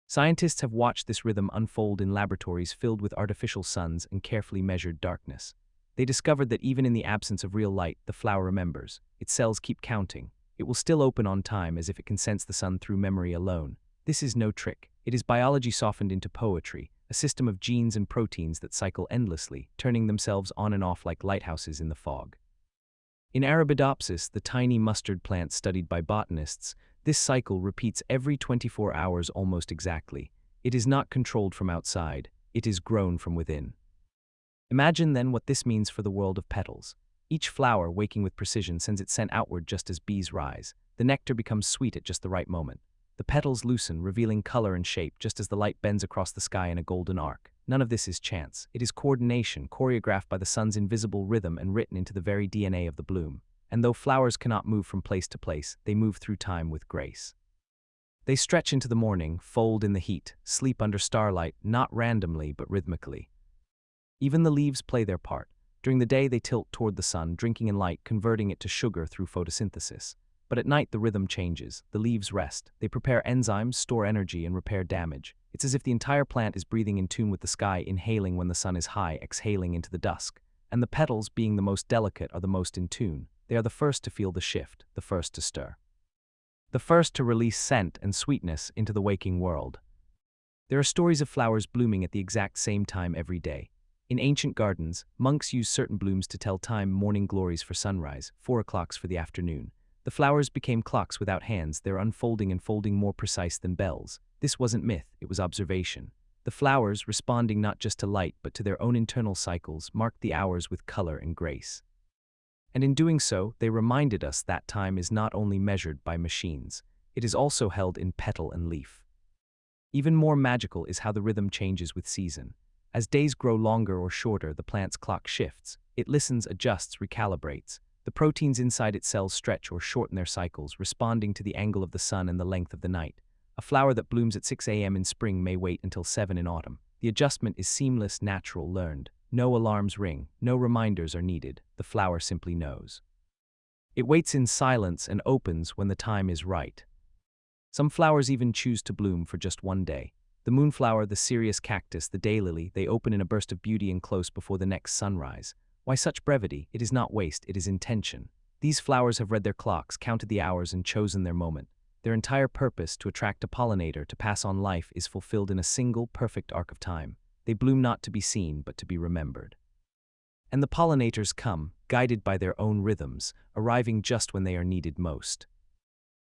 Scientists have watched this rhythm unfold in laboratories filled with artificial suns and carefully measured darkness. They discovered that even in the absence of real light, the flower remembers. Its cells keep counting. It will still open on time as if it can sense the sun through memory alone. This is no trick. It is biology softened into poetry, a system of genes and proteins that cycle endlessly, turning themselves on and off like lighthouses in the fog. In Arabidopsis, the tiny mustard plant studied by botanists, this cycle repeats every 24 hours almost exactly. It is not controlled from outside, it is grown from within. Imagine then what this means for the world of petals. Each flower, waking with precision, sends its scent outward just as bees rise. The nectar becomes sweet at just the right moment. The petals loosen, revealing color and shape just as the light bends across the sky in a golden arc. None of this is chance. It is coordination, choreographed by the sun's invisible rhythm and written into the very DNA of the bloom. And though flowers cannot move from place to place, they move through time with grace. They stretch into the morning, fold in the heat, sleep under starlight, not randomly but rhythmically. Even the leaves play their part. During the day they tilt toward the sun, drinking in light, converting it to sugar through photosynthesis. But at night the rhythm changes. The leaves rest. They prepare enzymes, store energy, and repair damage. It's as if the entire plant is breathing in tune with the sky, inhaling when the sun is high, exhaling into the dusk. And the petals, being the most delicate, are the most in tune. They are the first to feel the shift, the first to stir. The first to release scent and sweetness into the waking world. There are stories of flowers blooming at the exact same time every day. In ancient gardens, monks used certain blooms to tell time: morning glories for sunrise, 4 o'clocks for the afternoon. The flowers became clocks without hands, their unfolding and folding more precise than bells. This wasn't myth, it was observation. The flowers, responding not just to light but to their own internal cycles, marked the hours with color and grace. And in doing so, they reminded us that time is not only measured by machines, it is also held in petal and leaf. Even more magical is how the rhythm changes with season. As days grow longer or shorter, the plant's clock shifts. It listens, adjusts, recalibrates. The proteins inside its cells stretch or shorten their cycles, responding to the angle of the sun and the length of the night. A flower that blooms at 6 a.m. in spring may wait until 7 in autumn. The adjustment is seamless, natural, learned. No alarms ring, no reminders are needed. The flower simply knows. It waits in silence and opens when the time is right. Some flowers even choose to bloom for just one day. The moonflower, the Sirius cactus, the daylily, they open in a burst of beauty and close before the next sunrise. Why such brevity? It is not waste, it is intention. These flowers have read their clocks, counted the hours, and chosen their moment. Their entire purpose, to attract a pollinator, to pass on life, is fulfilled in a single, perfect arc of time. They bloom not to be seen, but to be remembered. And the pollinators come, guided by their own rhythms, arriving just when they are needed most.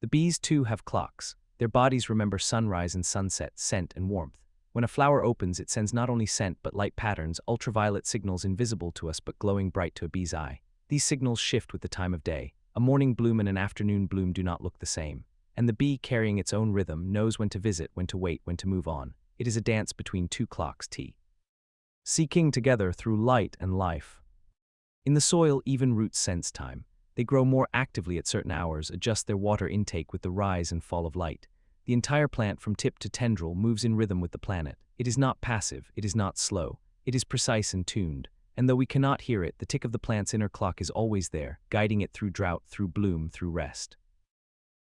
The bees, too, have clocks. Their bodies remember sunrise and sunset, scent and warmth. When a flower opens, it sends not only scent but light patterns, ultraviolet signals invisible to us but glowing bright to a bee's eye. These signals shift with the time of day. A morning bloom and an afternoon bloom do not look the same. And the bee, carrying its own rhythm, knows when to visit, when to wait, when to move on. It is a dance between two clocks, seeking together through light and life. In the soil, even roots sense time. They grow more actively at certain hours, adjust their water intake with the rise and fall of light. The entire plant, from tip to tendril, moves in rhythm with the planet. It is not passive, it is not slow. It is precise and tuned. And though we cannot hear it, the tick of the plant's inner clock is always there, guiding it through drought, through bloom, through rest.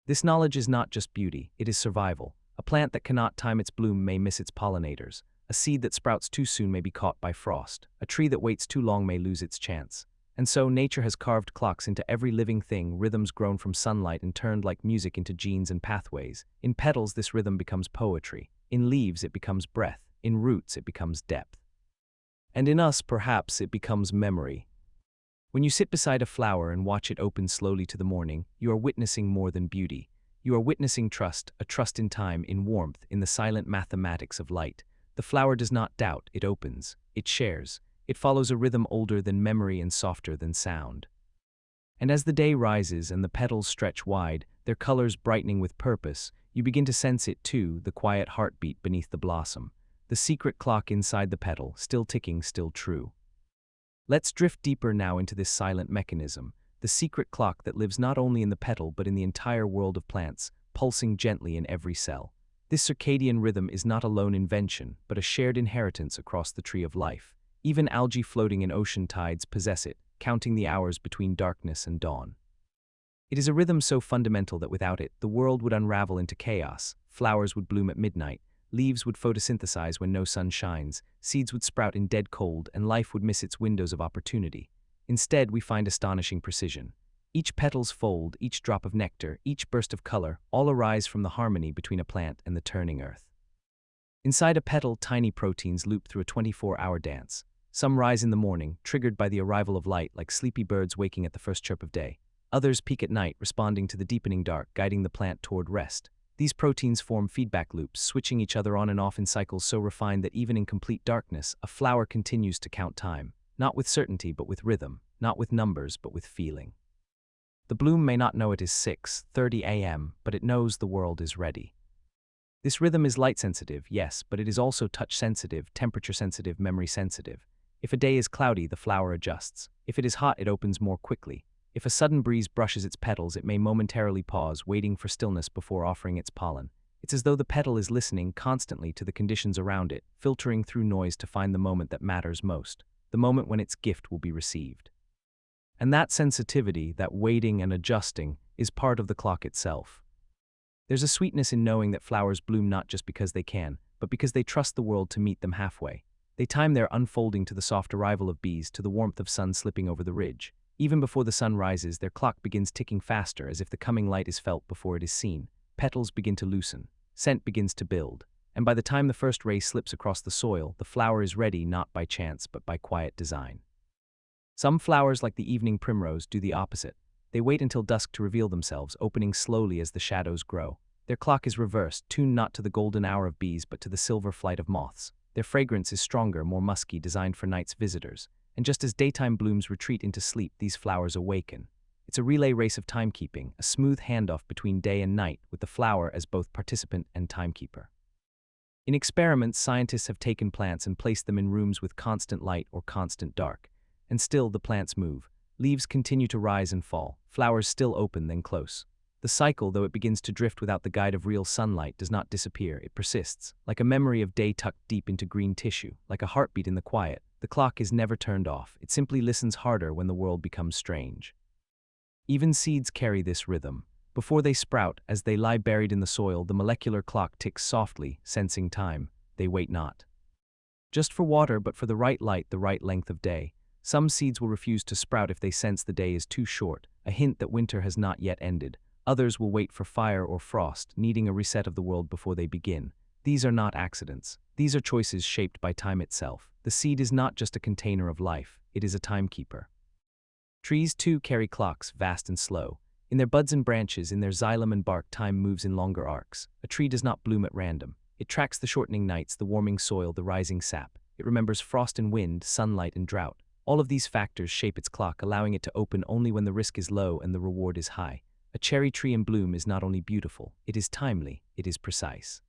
This knowledge is not just beauty, it is survival. A plant that cannot time its bloom may miss its pollinators. A seed that sprouts too soon may be caught by frost. A tree that waits too long may lose its chance. And so nature has carved clocks into every living thing, rhythms grown from sunlight and turned like music into genes and pathways. In petals, this rhythm becomes poetry. In leaves, it becomes breath. In roots, it becomes depth. And in us, perhaps, it becomes memory. When you sit beside a flower and watch it open slowly to the morning, you are witnessing more than beauty. You are witnessing trust, a trust in time, in warmth, in the silent mathematics of light. The flower does not doubt, it opens, it shares. It follows a rhythm older than memory and softer than sound. And as the day rises and the petals stretch wide, their colors brightening with purpose, you begin to sense it too, the quiet heartbeat beneath the blossom. The secret clock inside the petal, still ticking, still true. Let's drift deeper now into this silent mechanism, the secret clock that lives not only in the petal but in the entire world of plants, pulsing gently in every cell. This circadian rhythm is not a lone invention, but a shared inheritance across the tree of life. Even algae floating in ocean tides possess it, counting the hours between darkness and dawn. It is a rhythm so fundamental that without it, the world would unravel into chaos. Flowers would bloom at midnight, leaves would photosynthesize when no sun shines, seeds would sprout in dead cold, and life would miss its windows of opportunity. Instead, we find astonishing precision. Each petal's fold, each drop of nectar, each burst of color, all arise from the harmony between a plant and the turning earth. Inside a petal, tiny proteins loop through a 24-hour dance. Some rise in the morning, triggered by the arrival of light, like sleepy birds waking at the first chirp of day. Others peak at night, responding to the deepening dark, guiding the plant toward rest. These proteins form feedback loops, switching each other on and off in cycles so refined that even in complete darkness, a flower continues to count time, not with certainty but with rhythm, not with numbers but with feeling. The bloom may not know it is 6:30 a.m., but it knows the world is ready. This rhythm is light-sensitive, yes, but it is also touch-sensitive, temperature-sensitive, memory-sensitive. If a day is cloudy, the flower adjusts. If it is hot, it opens more quickly. If a sudden breeze brushes its petals, it may momentarily pause, waiting for stillness before offering its pollen. It's as though the petal is listening constantly to the conditions around it, filtering through noise to find the moment that matters most, the moment when its gift will be received. And that sensitivity, that waiting and adjusting, is part of the clock itself. There's a sweetness in knowing that flowers bloom not just because they can, but because they trust the world to meet them halfway. They time their unfolding to the soft arrival of bees, to the warmth of sun slipping over the ridge. Even before the sun rises, their clock begins ticking faster, as if the coming light is felt before it is seen. Petals begin to loosen, scent begins to build, and by the time the first ray slips across the soil, the flower is ready not by chance but by quiet design. Some flowers, like the evening primrose, do the opposite. They wait until dusk to reveal themselves, opening slowly as the shadows grow. Their clock is reversed, tuned not to the golden hour of bees but to the silver flight of moths. Their fragrance is stronger, more musky, designed for night's visitors. And just as daytime blooms retreat into sleep, these flowers awaken. It's a relay race of timekeeping, a smooth handoff between day and night, with the flower as both participant and timekeeper. In experiments, scientists have taken plants and placed them in rooms with constant light or constant dark. And still the plants move. Leaves continue to rise and fall, flowers still open then close. The cycle, though it begins to drift without the guide of real sunlight, does not disappear, it persists. Like a memory of day tucked deep into green tissue, like a heartbeat in the quiet, the clock is never turned off, it simply listens harder when the world becomes strange. Even seeds carry this rhythm. Before they sprout, as they lie buried in the soil, the molecular clock ticks softly, sensing time. They wait not just for water, but for the right light, the right length of day. Some seeds will refuse to sprout if they sense the day is too short, a hint that winter has not yet ended. Others will wait for fire or frost, needing a reset of the world before they begin. These are not accidents. These are choices shaped by time itself. The seed is not just a container of life, it is a timekeeper. Trees, too, carry clocks, vast and slow. In their buds and branches, in their xylem and bark, time moves in longer arcs. A tree does not bloom at random. It tracks the shortening nights, the warming soil, the rising sap. It remembers frost and wind, sunlight and drought. All of these factors shape its clock, allowing it to open only when the risk is low and the reward is high. A cherry tree in bloom is not only beautiful, it is timely, it is precise.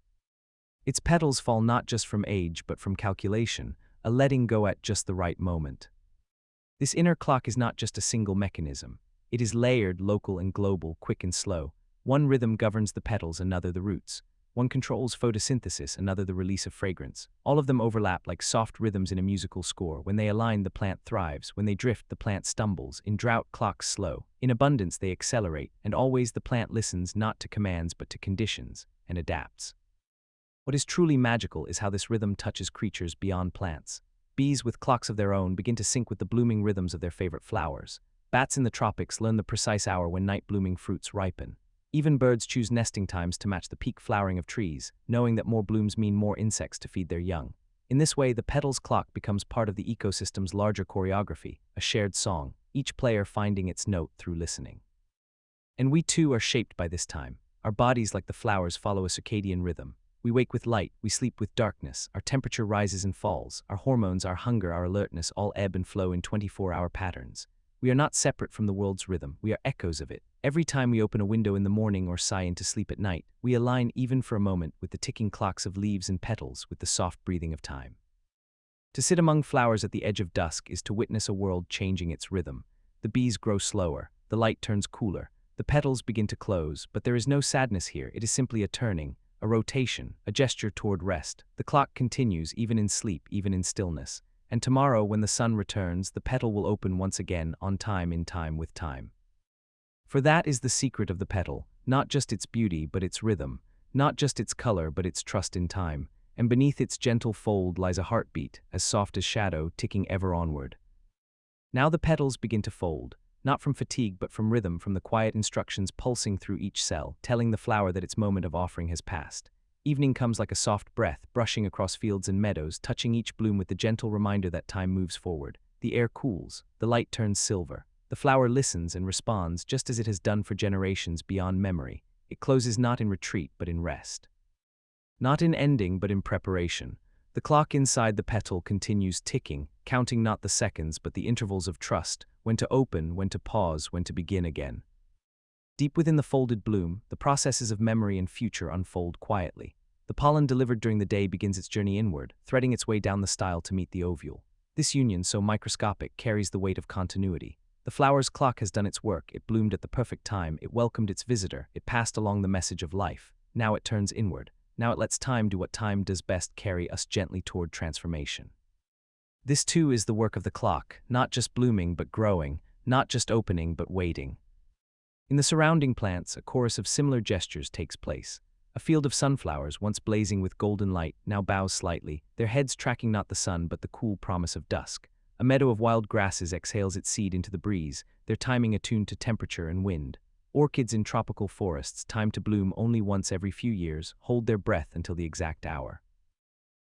Its petals fall not just from age but from calculation, a letting go at just the right moment. This inner clock is not just a single mechanism. It is layered, local and global, quick and slow. One rhythm governs the petals, another the roots. One controls photosynthesis, another the release of fragrance. All of them overlap like soft rhythms in a musical score. When they align, the plant thrives. When they drift, the plant stumbles. In drought, clocks slow. In abundance, they accelerate. And always the plant listens not to commands but to conditions, and adapts. What is truly magical is how this rhythm touches creatures beyond plants. Bees with clocks of their own begin to sync with the blooming rhythms of their favorite flowers. Bats in the tropics learn the precise hour when night-blooming fruits ripen. Even birds choose nesting times to match the peak flowering of trees, knowing that more blooms mean more insects to feed their young. In this way, the petal's clock becomes part of the ecosystem's larger choreography, a shared song, each player finding its note through listening. And we too are shaped by this time. Our bodies, like the flowers, follow a circadian rhythm. We wake with light, we sleep with darkness, our temperature rises and falls, our hormones, our hunger, our alertness all ebb and flow in 24-hour patterns. We are not separate from the world's rhythm, we are echoes of it. Every time we open a window in the morning or sigh into sleep at night, we align even for a moment with the ticking clocks of leaves and petals, with the soft breathing of time. To sit among flowers at the edge of dusk is to witness a world changing its rhythm. The bees grow slower, the light turns cooler, the petals begin to close, but there is no sadness here, it is simply a turning, a rotation, a gesture toward rest. The clock continues even in sleep, even in stillness. And tomorrow, when the sun returns, the petal will open once again, on time, in time, with time. For that is the secret of the petal, not just its beauty but its rhythm, not just its color but its trust in time, and beneath its gentle fold lies a heartbeat, as soft as shadow, ticking ever onward. Now the petals begin to fold, not from fatigue but from rhythm, from the quiet instructions pulsing through each cell, telling the flower that its moment of offering has passed. Evening comes like a soft breath, brushing across fields and meadows, touching each bloom with the gentle reminder that time moves forward. The air cools, the light turns silver. The flower listens and responds just as it has done for generations beyond memory. It closes not in retreat but in rest. Not in ending but in preparation. The clock inside the petal continues ticking, counting not the seconds but the intervals of trust, when to open, when to pause, when to begin again. Deep within the folded bloom, the processes of memory and future unfold quietly. The pollen delivered during the day begins its journey inward, threading its way down the style to meet the ovule. This union, so microscopic, carries the weight of continuity. The flower's clock has done its work, it bloomed at the perfect time, it welcomed its visitor, it passed along the message of life. Now it turns inward. Now it lets time do what time does best, carry us gently toward transformation. This too is the work of the clock, not just blooming but growing, not just opening but waiting. In the surrounding plants, a chorus of similar gestures takes place. A field of sunflowers, once blazing with golden light, now bows slightly, their heads tracking not the sun but the cool promise of dusk. A meadow of wild grasses exhales its seed into the breeze, their timing attuned to temperature and wind. Orchids in tropical forests, timed to bloom only once every few years, hold their breath until the exact hour.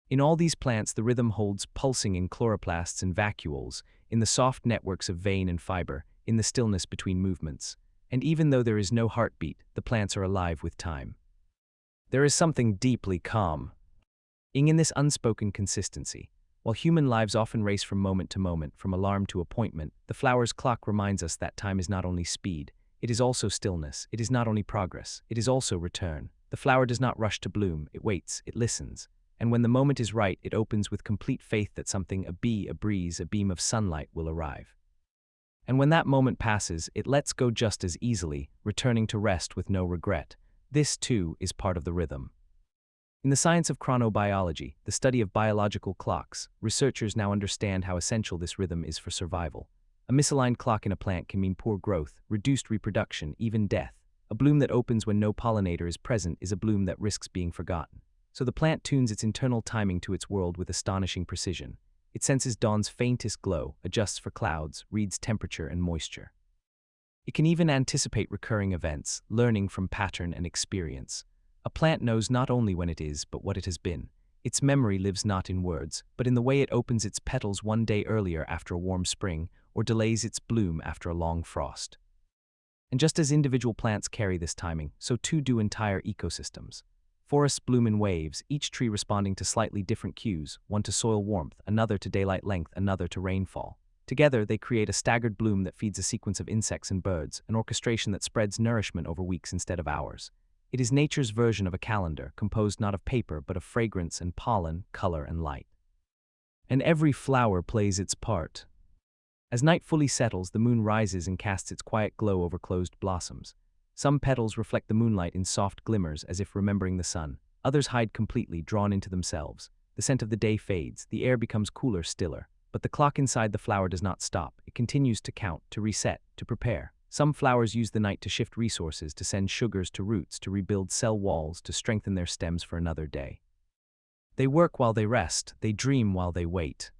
In all these plants, the rhythm holds pulsing in chloroplasts and vacuoles, in the soft networks of vein and fiber, in the stillness between movements. And even though there is no heartbeat, the plants are alive with time. There is something deeply calming in this unspoken consistency. While human lives often race from moment to moment, from alarm to appointment, the flower's clock reminds us that time is not only speed, it is also stillness, it is not only progress, it is also return. The flower does not rush to bloom, it waits, it listens. And when the moment is right, it opens with complete faith that something, a bee, a breeze, a beam of sunlight will arrive. And when that moment passes, it lets go just as easily, returning to rest with no regret. This, too, is part of the rhythm. In the science of chronobiology, the study of biological clocks, researchers now understand how essential this rhythm is for survival. A misaligned clock in a plant can mean poor growth, reduced reproduction, even death. A bloom that opens when no pollinator is present is a bloom that risks being forgotten. So the plant tunes its internal timing to its world with astonishing precision. It senses dawn's faintest glow, adjusts for clouds, reads temperature and moisture. It can even anticipate recurring events, learning from pattern and experience. A plant knows not only when it is, but what it has been. Its memory lives not in words, but in the way it opens its petals one day earlier after a warm spring, or delays its bloom after a long frost. And just as individual plants carry this timing, so too do entire ecosystems. Forests bloom in waves, each tree responding to slightly different cues, one to soil warmth, another to daylight length, another to rainfall. Together, they create a staggered bloom that feeds a sequence of insects and birds, an orchestration that spreads nourishment over weeks instead of hours. It is nature's version of a calendar, composed not of paper but of fragrance and pollen, color and light. And every flower plays its part. As night fully settles, the moon rises and casts its quiet glow over closed blossoms. Some petals reflect the moonlight in soft glimmers as if remembering the sun. Others hide completely, drawn into themselves. The scent of the day fades, the air becomes cooler, stiller. But the clock inside the flower does not stop. It continues to count, to reset, to prepare. Some flowers use the night to shift resources, to send sugars to roots, to rebuild cell walls, to strengthen their stems for another day. They work while they rest, they dream while they wait.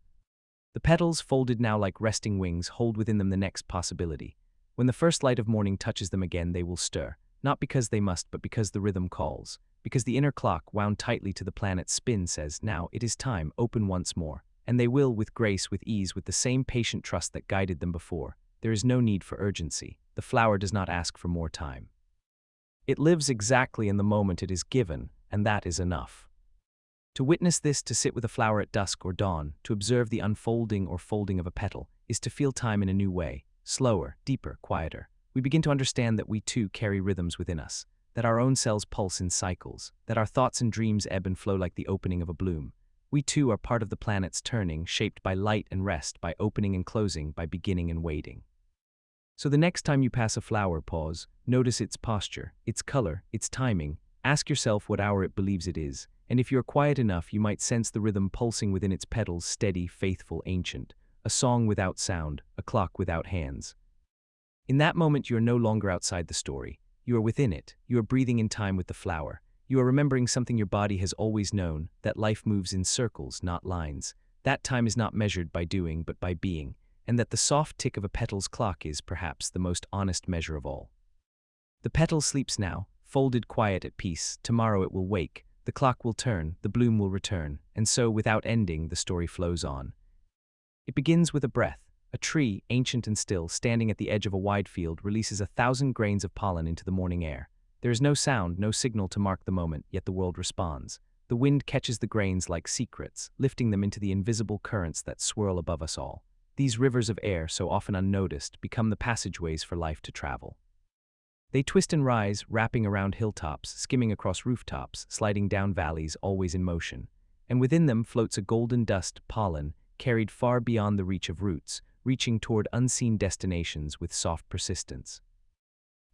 The petals, folded now like resting wings, hold within them the next possibility. When the first light of morning touches them again, they will stir, not because they must, but because the rhythm calls. Because the inner clock, wound tightly to the planet's spin, says, now it is time, open once more. And they will, with grace, with ease, with the same patient trust that guided them before. There is no need for urgency. The flower does not ask for more time. It lives exactly in the moment it is given, and that is enough. To witness this, to sit with a flower at dusk or dawn, to observe the unfolding or folding of a petal, is to feel time in a new way, slower, deeper, quieter. We begin to understand that we too carry rhythms within us, that our own cells pulse in cycles, that our thoughts and dreams ebb and flow like the opening of a bloom. We too are part of the planet's turning, shaped by light and rest, by opening and closing, by beginning and waiting. So the next time you pass a flower, pause, notice its posture, its color, its timing, ask yourself what hour it believes it is, and if you're quiet enough, you might sense the rhythm pulsing within its petals, steady, faithful, ancient, a song without sound, a clock without hands. In that moment, you are no longer outside the story. You are within it. You are breathing in time with the flower. You are remembering something your body has always known, that life moves in circles, not lines. That time is not measured by doing, but by being, and that the soft tick of a petal's clock is, perhaps, the most honest measure of all. The petal sleeps now, folded quiet at peace. Tomorrow it will wake, the clock will turn, the bloom will return, and so, without ending, the story flows on. It begins with a breath. A tree, ancient and still, standing at the edge of a wide field, releases 1,000 grains of pollen into the morning air. There is no sound, no signal to mark the moment, yet the world responds. The wind catches the grains like secrets, lifting them into the invisible currents that swirl above us all. These rivers of air, so often unnoticed, become the passageways for life to travel. They twist and rise, wrapping around hilltops, skimming across rooftops, sliding down valleys, always in motion. And within them floats a golden dust, pollen, carried far beyond the reach of roots, reaching toward unseen destinations with soft persistence.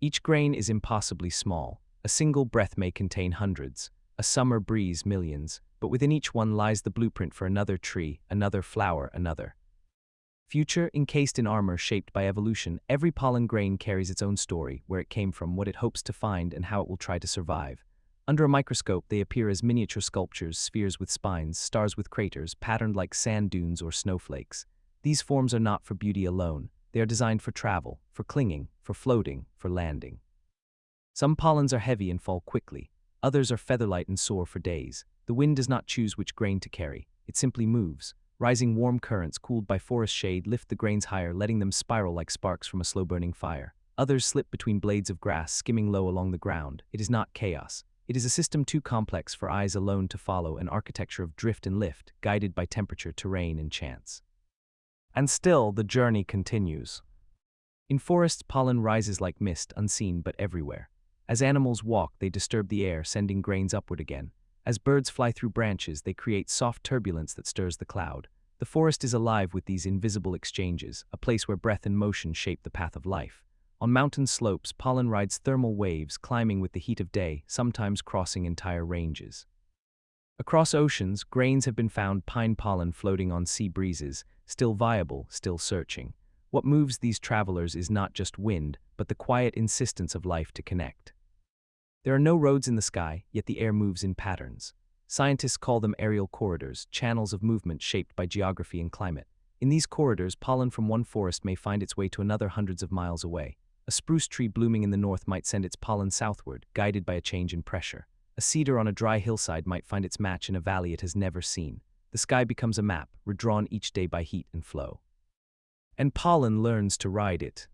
Each grain is impossibly small. A single breath may contain hundreds, a summer breeze millions, but within each one lies the blueprint for another tree, another flower, another future encased in armor shaped by evolution. Every pollen grain carries its own story, where it came from, what it hopes to find, and how it will try to survive. Under a microscope, they appear as miniature sculptures, spheres with spines, stars with craters, patterned like sand dunes or snowflakes. These forms are not for beauty alone. They are designed for travel, for clinging, for floating, for landing. Some pollens are heavy and fall quickly. Others are featherlight and soar for days. The wind does not choose which grain to carry. It simply moves. Rising warm currents, cooled by forest shade, lift the grains higher, letting them spiral like sparks from a slow-burning fire. Others slip between blades of grass, skimming low along the ground. It is not chaos. It is a system too complex for eyes alone to follow, an architecture of drift and lift, guided by temperature, terrain, and chance. And still, the journey continues. In forests, pollen rises like mist, unseen but everywhere. As animals walk, they disturb the air, sending grains upward again. As birds fly through branches, they create soft turbulence that stirs the cloud. The forest is alive with these invisible exchanges, a place where breath and motion shape the path of life. On mountain slopes, pollen rides thermal waves, climbing with the heat of day, sometimes crossing entire ranges. Across oceans, grains have been found, pine pollen floating on sea breezes, still viable, still searching. What moves these travelers is not just wind, but the quiet insistence of life to connect. There are no roads in the sky, yet the air moves in patterns. Scientists call them aerial corridors, channels of movement shaped by geography and climate. In these corridors, pollen from one forest may find its way to another hundreds of miles away. A spruce tree blooming in the north might send its pollen southward, guided by a change in pressure. A cedar on a dry hillside might find its match in a valley it has never seen. The sky becomes a map, redrawn each day by heat and flow. And pollen learns to ride it.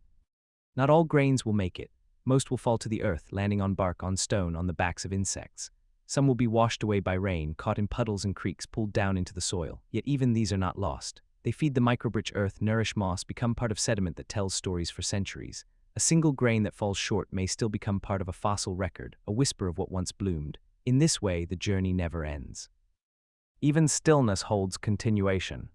Not all grains will make it. Most will fall to the earth, landing on bark, on stone, on the backs of insects. Some will be washed away by rain, caught in puddles and creeks, pulled down into the soil. Yet even these are not lost. They feed the microrich earth, nourish moss, become part of sediment that tells stories for centuries. A single grain that falls short may still become part of a fossil record, a whisper of what once bloomed. In this way, the journey never ends. Even stillness holds continuation.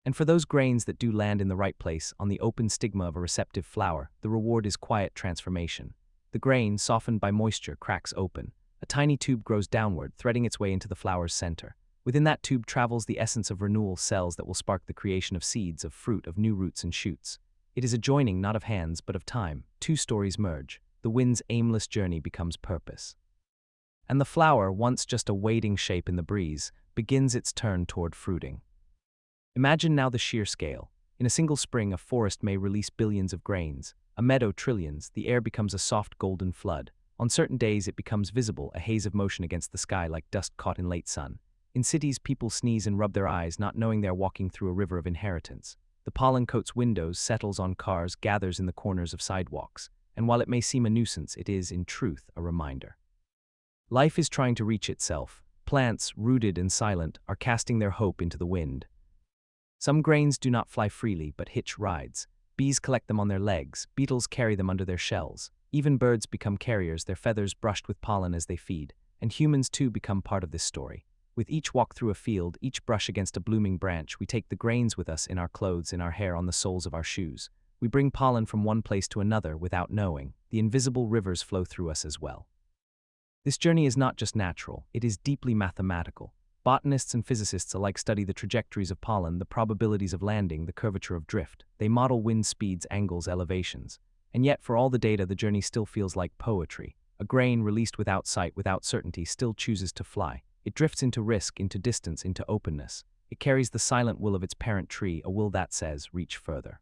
And for those grains that do land in the right place, on the open stigma of a receptive flower, the reward is quiet transformation. The grain, softened by moisture, cracks open. A tiny tube grows downward, threading its way into the flower's center. Within that tube travels the essence of renewal cells that will spark the creation of seeds, of fruit, of new roots and shoots. It is a joining not of hands, but of time. Two stories merge. The wind's aimless journey becomes purpose. And the flower, once just a waiting shape in the breeze, begins its turn toward fruiting. Imagine now the sheer scale. In a single spring, a forest may release billions of grains, a meadow trillions. The air becomes a soft golden flood. On certain days it becomes visible, a haze of motion against the sky like dust caught in late sun. In cities, people sneeze and rub their eyes, not knowing they are walking through a river of inheritance. The pollen coats windows, settles on cars, gathers in the corners of sidewalks. And while it may seem a nuisance, it is, in truth, a reminder. Life is trying to reach itself. Plants, rooted and silent, are casting their hope into the wind. Some grains do not fly freely, but hitch rides. Bees collect them on their legs, beetles carry them under their shells. Even birds become carriers, their feathers brushed with pollen as they feed. And humans too become part of this story. With each walk through a field, each brush against a blooming branch, we take the grains with us in our clothes, in our hair, on the soles of our shoes. We bring pollen from one place to another without knowing. The invisible rivers flow through us as well. This journey is not just natural, it is deeply mathematical. Botanists and physicists alike study the trajectories of pollen, the probabilities of landing, the curvature of drift. They model wind speeds, angles, elevations. And yet, for all the data, the journey still feels like poetry. A grain released without sight, without certainty, still chooses to fly. It drifts into risk, into distance, into openness. It carries the silent will of its parent tree, a will that says, reach further.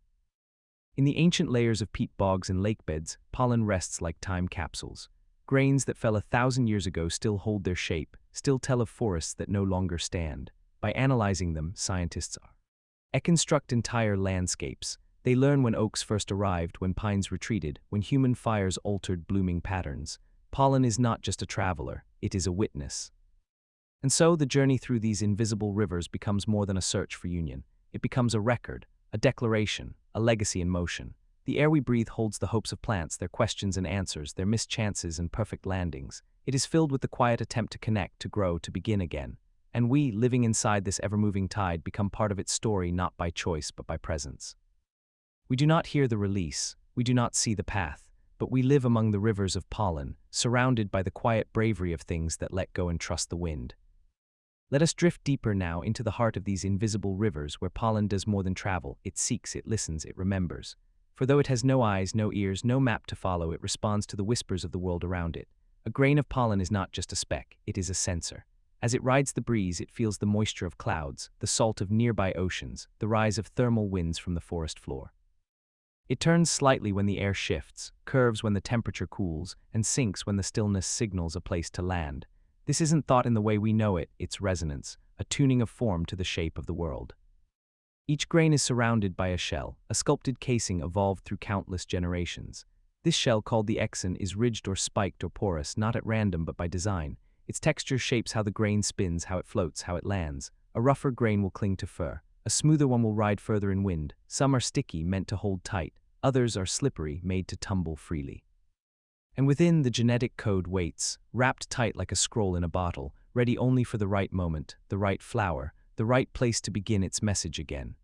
In the ancient layers of peat bogs and lake beds, pollen rests like time capsules. Grains that fell 1,000 years ago still hold their shape, still tell of forests that no longer stand. By analyzing them, scientists reconstruct entire landscapes. They learn when oaks first arrived, when pines retreated, when human fires altered blooming patterns. Pollen is not just a traveler, it is a witness. And so the journey through these invisible rivers becomes more than a search for union. It becomes a record, a declaration, a legacy in motion. The air we breathe holds the hopes of plants, their questions and answers, their missed chances and perfect landings. It is filled with the quiet attempt to connect, to grow, to begin again. And we, living inside this ever-moving tide, become part of its story not by choice but by presence. We do not hear the release, we do not see the path, but we live among the rivers of pollen, surrounded by the quiet bravery of things that let go and trust the wind. Let us drift deeper now into the heart of these invisible rivers where pollen does more than travel. It seeks, it listens, it remembers. For though it has no eyes, no ears, no map to follow, it responds to the whispers of the world around it. A grain of pollen is not just a speck, it is a sensor. As it rides the breeze, it feels the moisture of clouds, the salt of nearby oceans, the rise of thermal winds from the forest floor. It turns slightly when the air shifts, curves when the temperature cools, and sinks when the stillness signals a place to land. This isn't thought in the way we know it, it's resonance, a tuning of form to the shape of the world. Each grain is surrounded by a shell, a sculpted casing evolved through countless generations. This shell, called the exon, is ridged or spiked or porous, not at random but by design. Its texture shapes how the grain spins, how it floats, how it lands. A rougher grain will cling to fur. A smoother one will ride further in wind. Some are sticky, meant to hold tight. Others are slippery, made to tumble freely. And within, the genetic code waits, wrapped tight like a scroll in a bottle, ready only for the right moment, the right flower, the right place to begin its message again.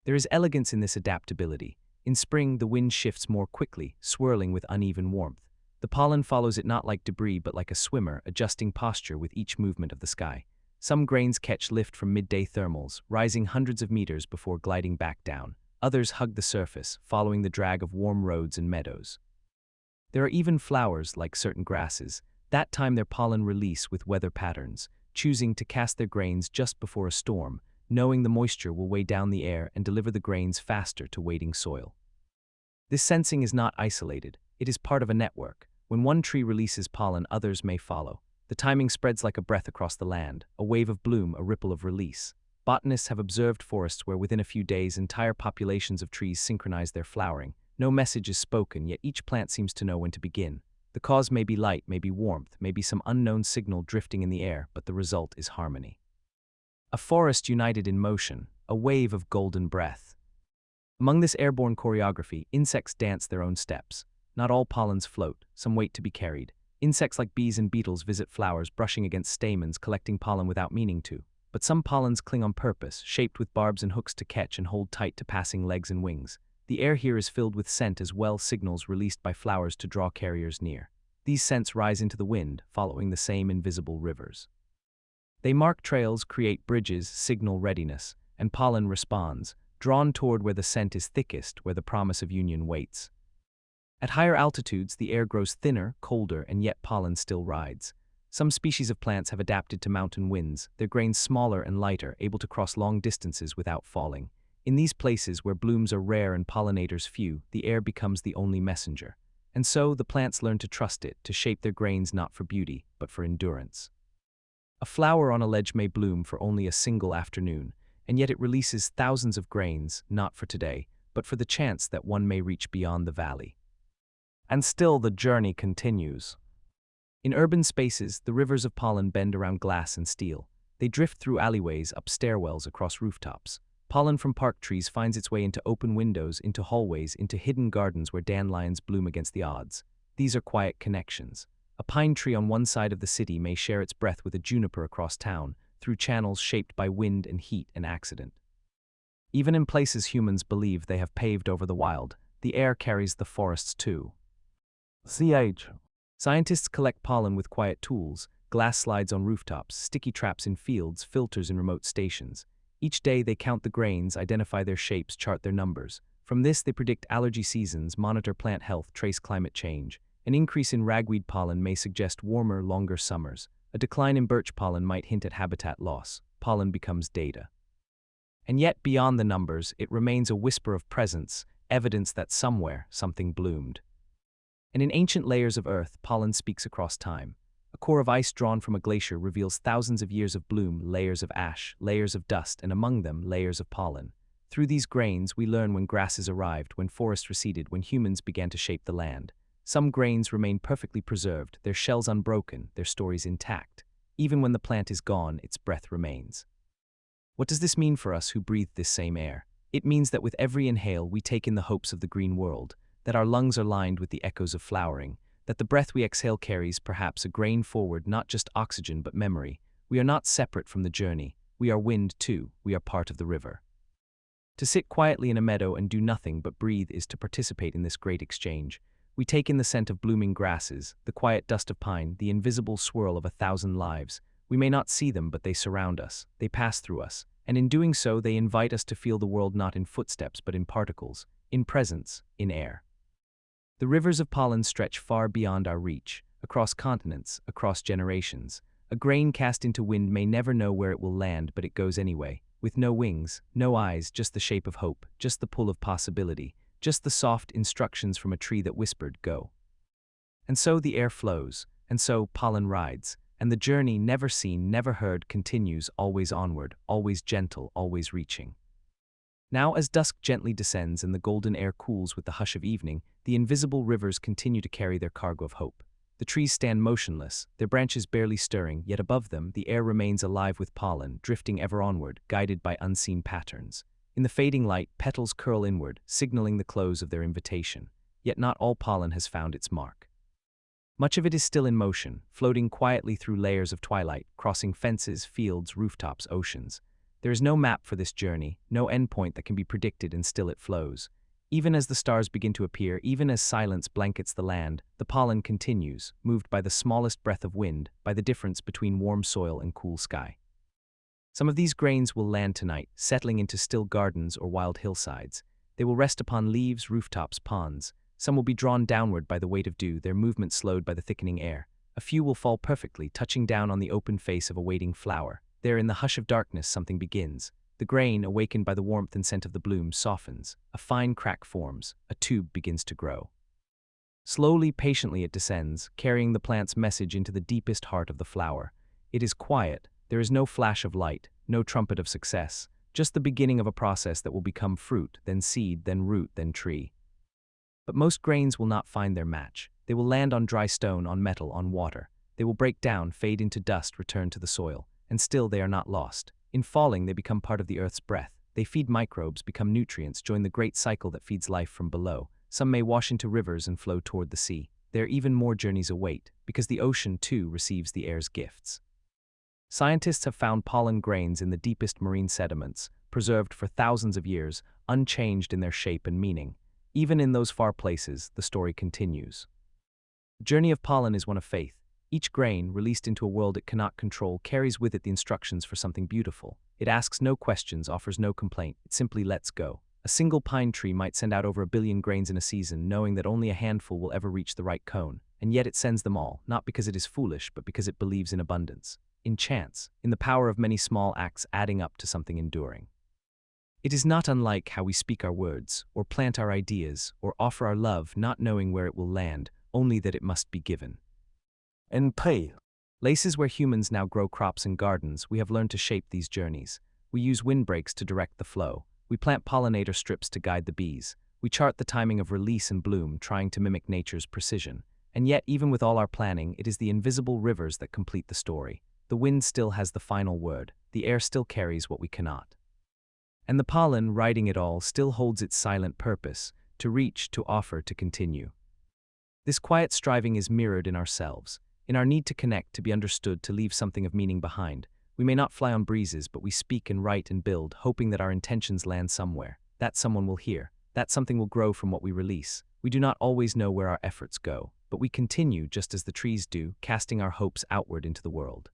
There is elegance in this adaptability. In spring, the wind shifts more quickly, swirling with uneven warmth. The pollen follows it not like debris but like a swimmer, adjusting posture with each movement of the sky. Some grains catch lift from midday thermals, rising hundreds of meters before gliding back down. Others hug the surface, following the drag of warm roads and meadows. There are even flowers, like certain grasses, that time their pollen release with weather patterns, choosing to cast their grains just before a storm, knowing the moisture will weigh down the air and deliver the grains faster to waiting soil. This sensing is not isolated, it is part of a network. When one tree releases pollen, others may follow. The timing spreads like a breath across the land, a wave of bloom, a ripple of release. Botanists have observed forests where within a few days entire populations of trees synchronize their flowering. No message is spoken, yet each plant seems to know when to begin. The cause may be light, may be warmth, may be some unknown signal drifting in the air, but the result is harmony. A forest united in motion, a wave of golden breath. Among this airborne choreography, insects dance their own steps. Not all pollens float, some wait to be carried. Insects like bees and beetles visit flowers, brushing against stamens, collecting pollen without meaning to. But some pollens cling on purpose, shaped with barbs and hooks to catch and hold tight to passing legs and wings. The air here is filled with scent as well, signals released by flowers to draw carriers near. These scents rise into the wind, following the same invisible rivers. They mark trails, create bridges, signal readiness, and pollen responds, drawn toward where the scent is thickest, where the promise of union waits. At higher altitudes, the air grows thinner, colder, and yet pollen still rides. Some species of plants have adapted to mountain winds, their grains smaller and lighter, able to cross long distances without falling. In these places where blooms are rare and pollinators few, the air becomes the only messenger. And so the plants learn to trust it, to shape their grains not for beauty, but for endurance. A flower on a ledge may bloom for only a single afternoon, and yet it releases thousands of grains, not for today, but for the chance that one may reach beyond the valley. And still the journey continues. In urban spaces, the rivers of pollen bend around glass and steel. They drift through alleyways, up stairwells, across rooftops. Pollen from park trees finds its way into open windows, into hallways, into hidden gardens where dandelions bloom against the odds. These are quiet connections. A pine tree on one side of the city may share its breath with a juniper across town, through channels shaped by wind and heat and accident. Even in places humans believe they have paved over the wild, the air carries the forests too. Scientists collect pollen with quiet tools, glass slides on rooftops, sticky traps in fields, filters in remote stations. Each day they count the grains, identify their shapes, chart their numbers. From this they predict allergy seasons, monitor plant health, trace climate change. An increase in ragweed pollen may suggest warmer, longer summers. A decline in birch pollen might hint at habitat loss. Pollen becomes data. And yet, beyond the numbers, it remains a whisper of presence, evidence that somewhere something bloomed. And in ancient layers of earth, pollen speaks across time. A core of ice drawn from a glacier reveals thousands of years of bloom, layers of ash, layers of dust, and among them, layers of pollen. Through these grains, we learn when grasses arrived, when forests receded, when humans began to shape the land. Some grains remain perfectly preserved, their shells unbroken, their stories intact. Even when the plant is gone, its breath remains. What does this mean for us who breathe this same air? It means that with every inhale, we take in the hopes of the green world, that our lungs are lined with the echoes of flowering, that the breath we exhale carries perhaps a grain forward, not just oxygen but memory. We are not separate from the journey. We are wind too. We are part of the river. To sit quietly in a meadow and do nothing but breathe is to participate in this great exchange. We take in the scent of blooming grasses, the quiet dust of pine, the invisible swirl of 1,000 lives. We may not see them, but they surround us. They pass through us. And in doing so, they invite us to feel the world not in footsteps but in particles, in presence, in air. The rivers of pollen stretch far beyond our reach, across continents, across generations. A grain cast into wind may never know where it will land, but it goes anyway, with no wings, no eyes, just the shape of hope, just the pull of possibility, just the soft instructions from a tree that whispered, go. And so the air flows, and so pollen rides, and the journey, never seen, never heard, continues, always onward, always gentle, always reaching. Now as dusk gently descends and the golden air cools with the hush of evening, the invisible rivers continue to carry their cargo of hope. The trees stand motionless, their branches barely stirring, yet above them the air remains alive with pollen, drifting ever onward, guided by unseen patterns. In the fading light, petals curl inward, signaling the close of their invitation. Yet not all pollen has found its mark. Much of it is still in motion, floating quietly through layers of twilight, crossing fences, fields, rooftops, oceans. There is no map for this journey, no endpoint that can be predicted, and still it flows. Even as the stars begin to appear, even as silence blankets the land, the pollen continues, moved by the smallest breath of wind, by the difference between warm soil and cool sky. Some of these grains will land tonight, settling into still gardens or wild hillsides. They will rest upon leaves, rooftops, ponds. Some will be drawn downward by the weight of dew, their movement slowed by the thickening air. A few will fall perfectly, touching down on the open face of a waiting flower. There, in the hush of darkness, something begins. The grain, awakened by the warmth and scent of the bloom, softens. A fine crack forms. A tube begins to grow. Slowly, patiently it descends, carrying the plant's message into the deepest heart of the flower. It is quiet. There is no flash of light, no trumpet of success, just the beginning of a process that will become fruit, then seed, then root, then tree. But most grains will not find their match. They will land on dry stone, on metal, on water. They will break down, fade into dust, return to the soil. And still they are not lost. In falling, they become part of the earth's breath. They feed microbes, become nutrients, join the great cycle that feeds life from below. Some may wash into rivers and flow toward the sea. There even more journeys await, because the ocean too receives the air's gifts. Scientists have found pollen grains in the deepest marine sediments, preserved for thousands of years, unchanged in their shape and meaning. Even in those far places, the story continues. The journey of pollen is one of faith. Each grain, released into a world it cannot control, carries with it the instructions for something beautiful. It asks no questions, offers no complaint, it simply lets go. A single pine tree might send out over 1 billion grains in a season, knowing that only a handful will ever reach the right cone, and yet it sends them all, not because it is foolish, but because it believes in abundance, in chance, in the power of many small acts adding up to something enduring. It is not unlike how we speak our words, or plant our ideas, or offer our love, not knowing where it will land, only that it must be given. And pay. Places where humans now grow crops and gardens, we have learned to shape these journeys. We use windbreaks to direct the flow. We plant pollinator strips to guide the bees. We chart the timing of release and bloom, trying to mimic nature's precision. And yet, even with all our planning, it is the invisible rivers that complete the story. The wind still has the final word. The air still carries what we cannot. And the pollen, writing it all, still holds its silent purpose, to reach, to offer, to continue. This quiet striving is mirrored in ourselves, in our need to connect, to be understood, to leave something of meaning behind. We may not fly on breezes, but we speak and write and build, hoping that our intentions land somewhere, that someone will hear, that something will grow from what we release. We do not always know where our efforts go, but we continue just as the trees do, casting our hopes outward into the world.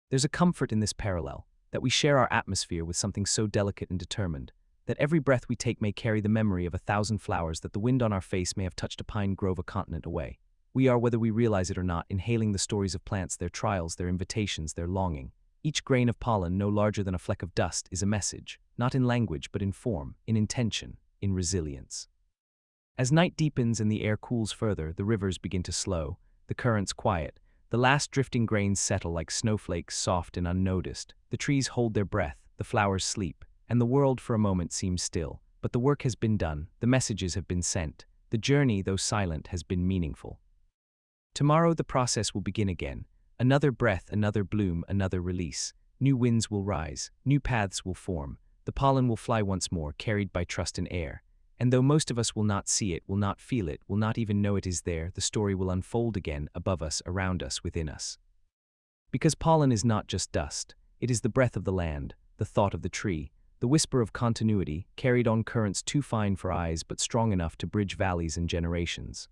There's a comfort in this parallel, that we share our atmosphere with something so delicate and determined, that every breath we take may carry the memory of 1,000 flowers, that the wind on our face may have touched a pine grove a continent away. We are, whether we realize it or not, inhaling the stories of plants, their trials, their invitations, their longing. Each grain of pollen, no larger than a fleck of dust, is a message, not in language but in form, in intention, in resilience. As night deepens and the air cools further, the rivers begin to slow, the currents quiet, the last drifting grains settle like snowflakes, soft and unnoticed. The trees hold their breath, the flowers sleep, and the world for a moment seems still. But the work has been done, the messages have been sent, the journey, though silent, has been meaningful. Tomorrow the process will begin again. Another breath, another bloom, another release. New winds will rise, new paths will form. The pollen will fly once more, carried by trust in air. And though most of us will not see it, will not feel it, will not even know it is there, the story will unfold again, above us, around us, within us. Because pollen is not just dust. It is the breath of the land, the thought of the tree, the whisper of continuity, carried on currents too fine for eyes but strong enough to bridge valleys and generations.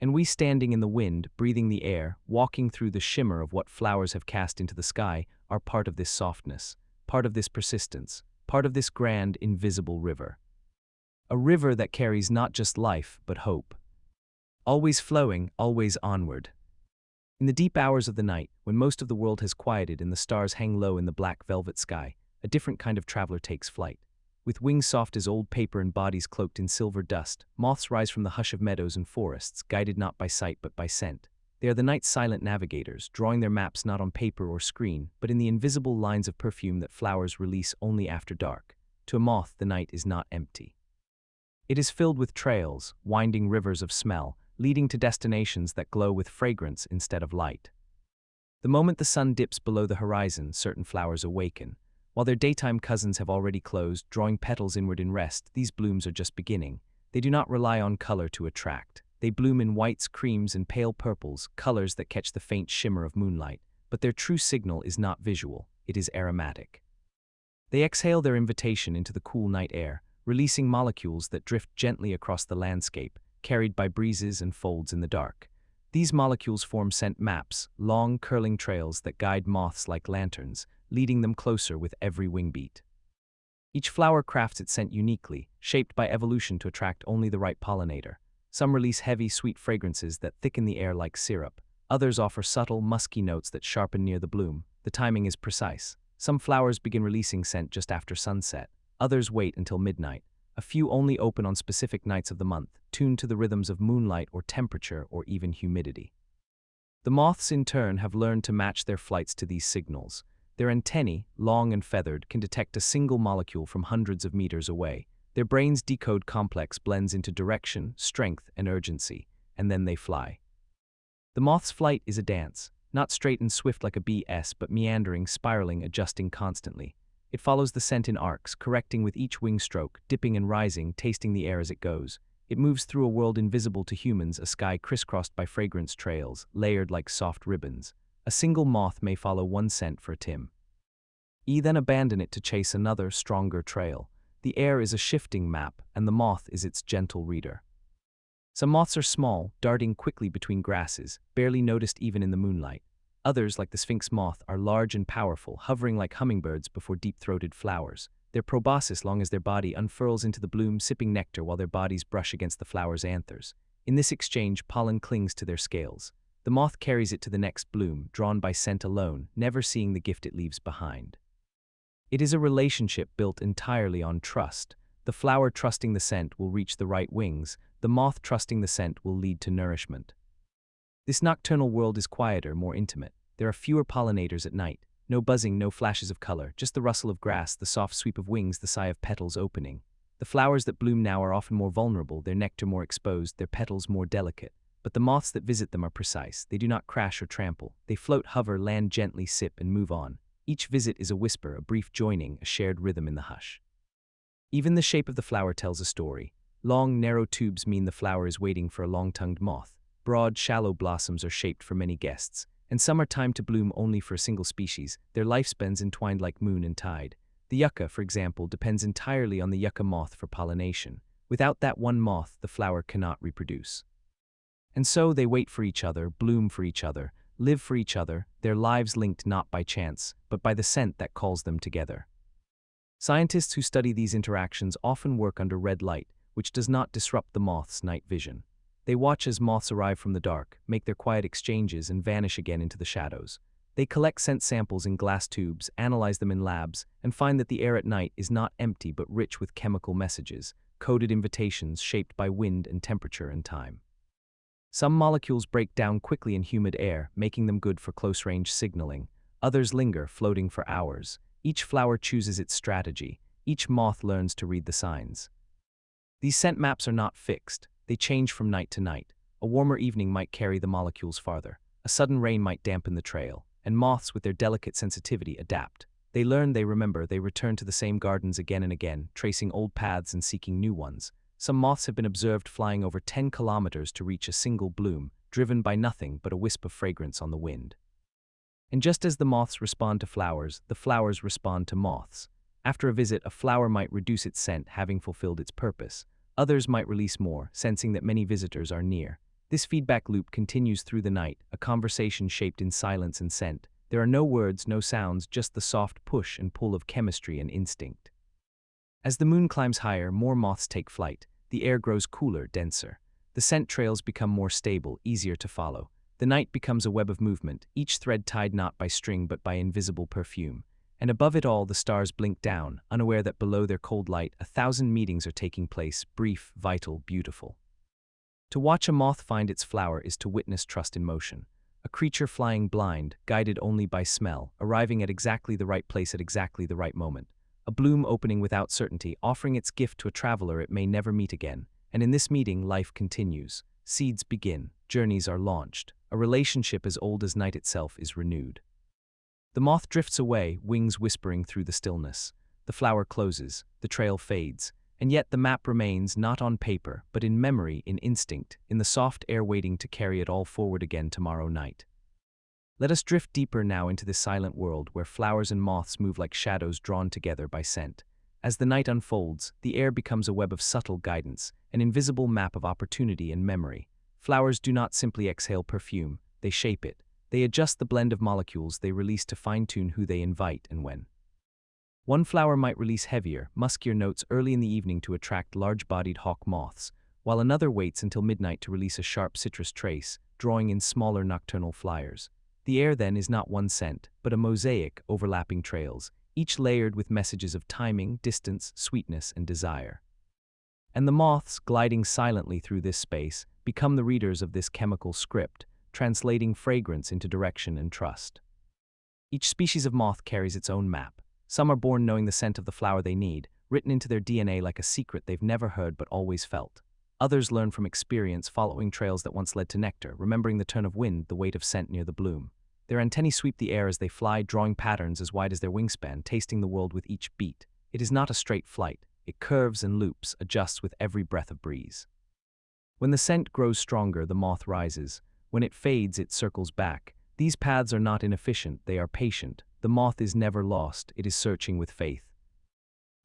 And we, standing in the wind, breathing the air, walking through the shimmer of what flowers have cast into the sky, are part of this softness, part of this persistence, part of this grand, invisible river. A river that carries not just life, but hope. Always flowing, always onward. In the deep hours of the night, when most of the world has quieted and the stars hang low in the black velvet sky, a different kind of traveler takes flight. With wings soft as old paper and bodies cloaked in silver dust, moths rise from the hush of meadows and forests, guided not by sight but by scent. They are the night's silent navigators, drawing their maps not on paper or screen, but in the invisible lines of perfume that flowers release only after dark. To a moth, the night is not empty. It is filled with trails, winding rivers of smell, leading to destinations that glow with fragrance instead of light. The moment the sun dips below the horizon, certain flowers awaken. While their daytime cousins have already closed, drawing petals inward in rest, these blooms are just beginning. They do not rely on color to attract. They bloom in whites, creams, and pale purples, colors that catch the faint shimmer of moonlight. But their true signal is not visual, it is aromatic. They exhale their invitation into the cool night air, releasing molecules that drift gently across the landscape, carried by breezes and folds in the dark. These molecules form scent maps, long, curling trails that guide moths like lanterns, leading them closer with every wingbeat. Each flower crafts its scent uniquely, shaped by evolution to attract only the right pollinator. Some release heavy, sweet fragrances that thicken the air like syrup. Others offer subtle, musky notes that sharpen near the bloom. The timing is precise. Some flowers begin releasing scent just after sunset. Others wait until midnight. A few only open on specific nights of the month, tuned to the rhythms of moonlight or temperature or even humidity. The moths, in turn, have learned to match their flights to these signals. Their antennae, long and feathered, can detect a single molecule from hundreds of meters away. Their brains decode complex blends into direction, strength, and urgency, and then they fly. The moth's flight is a dance, not straight and swift like a bee-s, but meandering, spiraling, adjusting constantly. It follows the scent in arcs, correcting with each wing stroke, dipping and rising, tasting the air as it goes. It moves through a world invisible to humans, a sky crisscrossed by fragrance trails, layered like soft ribbons. A single moth may follow one scent for a time, then abandon it to chase another, stronger trail. The air is a shifting map, and the moth is its gentle reader. Some moths are small, darting quickly between grasses, barely noticed even in the moonlight. Others, like the sphinx moth, are large and powerful, hovering like hummingbirds before deep-throated flowers. Their proboscis long as their body unfurls into the bloom, sipping nectar while their bodies brush against the flower's anthers. In this exchange, pollen clings to their scales. The moth carries it to the next bloom, drawn by scent alone, never seeing the gift it leaves behind. It is a relationship built entirely on trust. The flower trusting the scent will reach the right wings. The moth trusting the scent will lead to nourishment. This nocturnal world is quieter, more intimate. There are fewer pollinators at night. No buzzing, no flashes of color, just the rustle of grass, the soft sweep of wings, the sigh of petals opening. The flowers that bloom now are often more vulnerable, their nectar more exposed, their petals more delicate. But the moths that visit them are precise. They do not crash or trample. They float, hover, land gently, sip, and move on. Each visit is a whisper, a brief joining, a shared rhythm in the hush. Even the shape of the flower tells a story. Long, narrow tubes mean the flower is waiting for a long-tongued moth. Broad, shallow blossoms are shaped for many guests, and some are timed to bloom only for a single species, their lifespans entwined like moon and tide. The yucca, for example, depends entirely on the yucca moth for pollination. Without that one moth, the flower cannot reproduce. And so they wait for each other, bloom for each other, live for each other, their lives linked not by chance, but by the scent that calls them together. Scientists who study these interactions often work under red light, which does not disrupt the moth's night vision. They watch as moths arrive from the dark, make their quiet exchanges, and vanish again into the shadows. They collect scent samples in glass tubes, analyze them in labs, and find that the air at night is not empty but rich with chemical messages, coded invitations shaped by wind and temperature and time. Some molecules break down quickly in humid air, making them good for close-range signaling. Others linger, floating for hours. Each flower chooses its strategy. Each moth learns to read the signs. These scent maps are not fixed. They change from night to night. A warmer evening might carry the molecules farther. A sudden rain might dampen the trail. And moths, with their delicate sensitivity, adapt. They learn, they remember, they return to the same gardens again and again, tracing old paths and seeking new ones. Some moths have been observed flying over 10 kilometers to reach a single bloom, driven by nothing but a wisp of fragrance on the wind. And just as the moths respond to flowers, the flowers respond to moths. After a visit, a flower might reduce its scent, having fulfilled its purpose. Others might release more, sensing that many visitors are near. This feedback loop continues through the night, a conversation shaped in silence and scent. There are no words, no sounds, just the soft push and pull of chemistry and instinct. As the moon climbs higher, more moths take flight. The air grows cooler, denser. The scent trails become more stable, easier to follow. The night becomes a web of movement, each thread tied not by string but by invisible perfume. And above it all, the stars blink down, unaware that below their cold light, 1,000 meetings are taking place, brief, vital, beautiful. To watch a moth find its flower is to witness trust in motion. A creature flying blind, guided only by smell, arriving at exactly the right place at exactly the right moment. A bloom opening without certainty, offering its gift to a traveler it may never meet again. And in this meeting, life continues. Seeds begin, journeys are launched. A relationship as old as night itself is renewed. The moth drifts away, wings whispering through the stillness. The flower closes, the trail fades, and yet the map remains not on paper, but in memory, in instinct, in the soft air waiting to carry it all forward again tomorrow night. Let us drift deeper now into this silent world where flowers and moths move like shadows drawn together by scent. As the night unfolds, the air becomes a web of subtle guidance, an invisible map of opportunity and memory. Flowers do not simply exhale perfume, they shape it. They adjust the blend of molecules they release to fine-tune who they invite and when. One flower might release heavier, muskier notes early in the evening to attract large-bodied hawk moths, while another waits until midnight to release a sharp citrus trace, drawing in smaller nocturnal flyers. The air then is not one scent, but a mosaic overlapping trails, each layered with messages of timing, distance, sweetness, and desire. And the moths, gliding silently through this space, become the readers of this chemical script, translating fragrance into direction and trust. Each species of moth carries its own map. Some are born knowing the scent of the flower they need, written into their DNA like a secret they've never heard but always felt. Others learn from experience, following trails that once led to nectar, remembering the turn of wind, the weight of scent near the bloom. Their antennae sweep the air as they fly, drawing patterns as wide as their wingspan, tasting the world with each beat. It is not a straight flight. It curves and loops, adjusts with every breath of breeze. When the scent grows stronger, the moth rises. When it fades, it circles back. These paths are not inefficient, they are patient. The moth is never lost, it is searching with faith.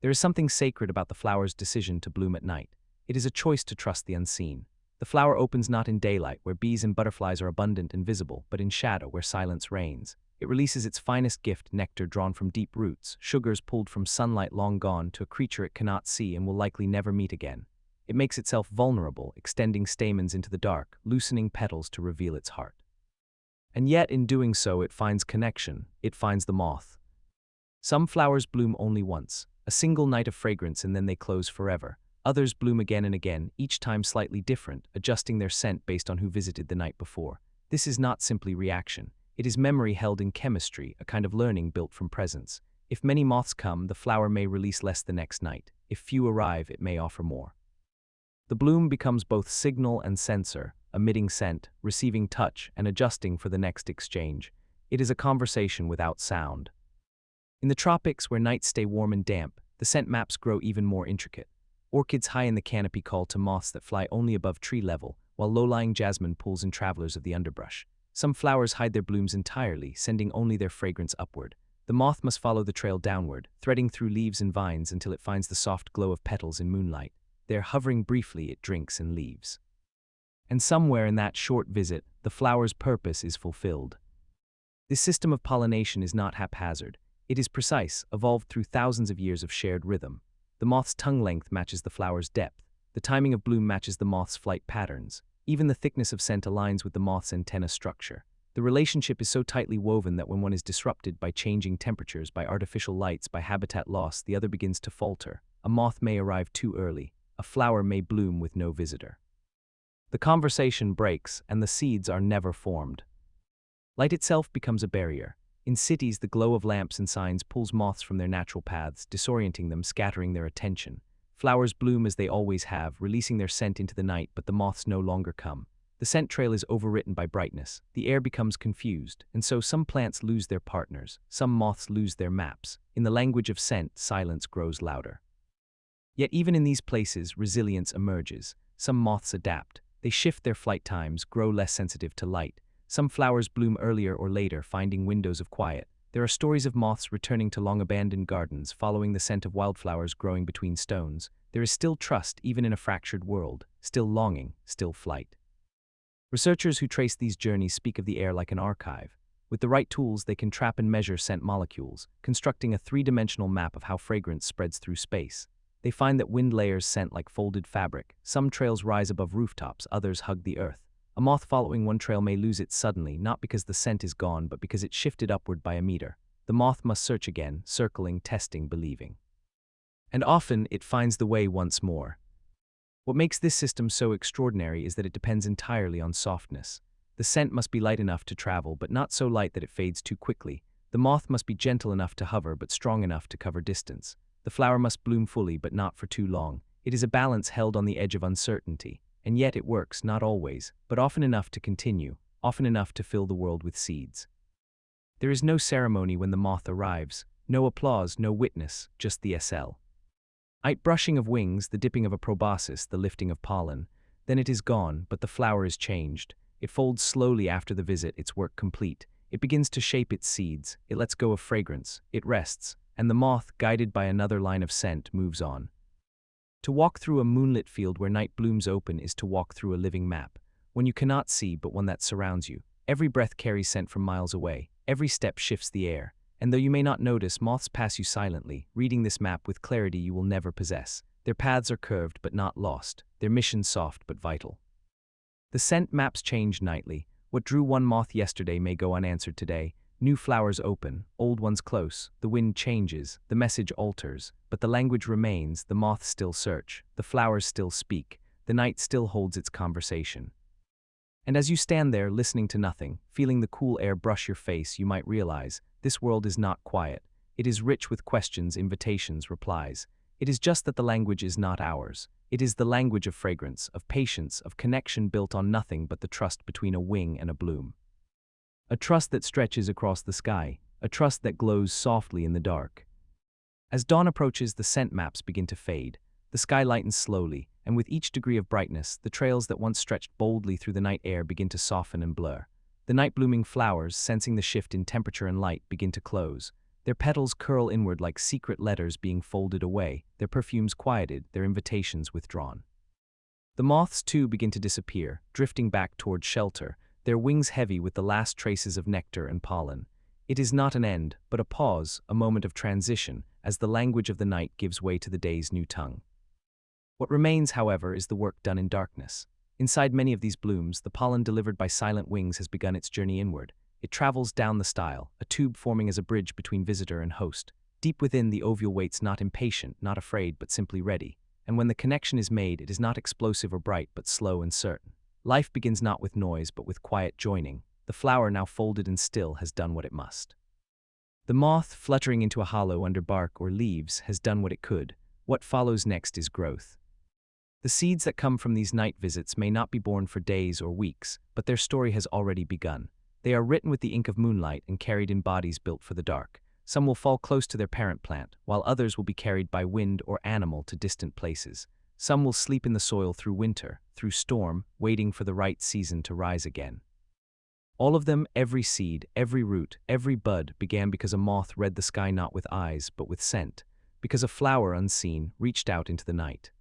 There is something sacred about the flower's decision to bloom at night. It is a choice to trust the unseen. The flower opens not in daylight, where bees and butterflies are abundant and visible, but in shadow, where silence reigns. It releases its finest gift, nectar drawn from deep roots, sugars pulled from sunlight long gone, to a creature it cannot see and will likely never meet again. It makes itself vulnerable, extending stamens into the dark, loosening petals to reveal its heart. And yet, in doing so, it finds connection. It finds the moth. Some flowers bloom only once, a single night of fragrance, and then they close forever. Others bloom again and again, each time slightly different, adjusting their scent based on who visited the night before. This is not simply reaction. It is memory held in chemistry, a kind of learning built from presence. If many moths come, the flower may release less the next night. If few arrive, it may offer more. The bloom becomes both signal and sensor, emitting scent, receiving touch, and adjusting for the next exchange. It is a conversation without sound. In the tropics, where nights stay warm and damp, the scent maps grow even more intricate. Orchids high in the canopy call to moths that fly only above tree level, while low-lying jasmine pulls in travelers of the underbrush. Some flowers hide their blooms entirely, sending only their fragrance upward. The moth must follow the trail downward, threading through leaves and vines until it finds the soft glow of petals in moonlight. There, hovering briefly, it drinks and leaves. And somewhere in that short visit, the flower's purpose is fulfilled. This system of pollination is not haphazard. It is precise, evolved through thousands of years of shared rhythm. The moth's tongue length matches the flower's depth. The timing of bloom matches the moth's flight patterns. Even the thickness of scent aligns with the moth's antenna structure. The relationship is so tightly woven that when one is disrupted by changing temperatures, by artificial lights, by habitat loss, the other begins to falter. A moth may arrive too early. A flower may bloom with no visitor. The conversation breaks, and the seeds are never formed. Light itself becomes a barrier. In cities, the glow of lamps and signs pulls moths from their natural paths, disorienting them, scattering their attention. Flowers bloom as they always have, releasing their scent into the night, but the moths no longer come. The scent trail is overwritten by brightness. The air becomes confused, and so some plants lose their partners, some moths lose their maps. In the language of scent, silence grows louder. Yet even in these places, resilience emerges. Some moths adapt. They shift their flight times, grow less sensitive to light. Some flowers bloom earlier or later, finding windows of quiet. There are stories of moths returning to long-abandoned gardens, following the scent of wildflowers growing between stones. There is still trust, even in a fractured world, still longing, still flight. Researchers who trace these journeys speak of the air like an archive. With the right tools, they can trap and measure scent molecules, constructing a three-dimensional map of how fragrance spreads through space. They find that wind layers scent like folded fabric. Some trails rise above rooftops, others hug the earth. A moth following one trail may lose it suddenly, not because the scent is gone, but because it shifted upward by a meter. The moth must search again, circling, testing, believing. And often, it finds the way once more. What makes this system so extraordinary is that it depends entirely on softness. The scent must be light enough to travel, but not so light that it fades too quickly. The moth must be gentle enough to hover, but strong enough to cover distance. The flower must bloom fully, but not for too long. It is a balance held on the edge of uncertainty. And yet it works, not always, but often enough to continue, often enough to fill the world with seeds. There is no ceremony when the moth arrives, no applause, no witness, just the brushing of wings, the dipping of a proboscis, the lifting of pollen. Then it is gone, but the flower is changed. It folds slowly after the visit, its work complete. It begins to shape its seeds, it lets go of fragrance, it rests, and the moth, guided by another line of scent, moves on. To walk through a moonlit field where night blooms open is to walk through a living map, one you cannot see but one that surrounds you. Every breath carries scent from miles away, every step shifts the air, and though you may not notice, moths pass you silently, reading this map with clarity you will never possess. Their paths are curved but not lost, their mission soft but vital. The scent maps change nightly. What drew one moth yesterday may go unanswered today. New flowers open, old ones close, the wind changes, the message alters, but the language remains, the moths still search, the flowers still speak, the night still holds its conversation. And as you stand there, listening to nothing, feeling the cool air brush your face, you might realize, this world is not quiet. It is rich with questions, invitations, replies. It is just that the language is not ours. It is the language of fragrance, of patience, of connection built on nothing but the trust between a wing and a bloom. A trust that stretches across the sky, a trust that glows softly in the dark. As dawn approaches, the scent maps begin to fade. The sky lightens slowly, and with each degree of brightness, the trails that once stretched boldly through the night air begin to soften and blur. The night-blooming flowers, sensing the shift in temperature and light, begin to close. Their petals curl inward like secret letters being folded away, their perfumes quieted, their invitations withdrawn. The moths too begin to disappear, drifting back toward shelter, their wings heavy with the last traces of nectar and pollen. It is not an end, but a pause, a moment of transition, as the language of the night gives way to the day's new tongue. What remains, however, is the work done in darkness. Inside many of these blooms, the pollen delivered by silent wings has begun its journey inward. It travels down the style, a tube forming as a bridge between visitor and host. Deep within, the ovule waits, not impatient, not afraid, but simply ready. And when the connection is made, it is not explosive or bright, but slow and certain. Life begins not with noise, but with quiet joining. The flower, now folded and still, has done what it must. The moth, fluttering into a hollow under bark or leaves, has done what it could. What follows next is growth. The seeds that come from these night visits may not be born for days or weeks, but their story has already begun. They are written with the ink of moonlight and carried in bodies built for the dark. Some will fall close to their parent plant, while others will be carried by wind or animal to distant places. Some will sleep in the soil through winter, through storm, waiting for the right season to rise again. All of them, every seed, every root, every bud, began because a moth read the sky not with eyes, but with scent, because a flower unseen reached out into the night.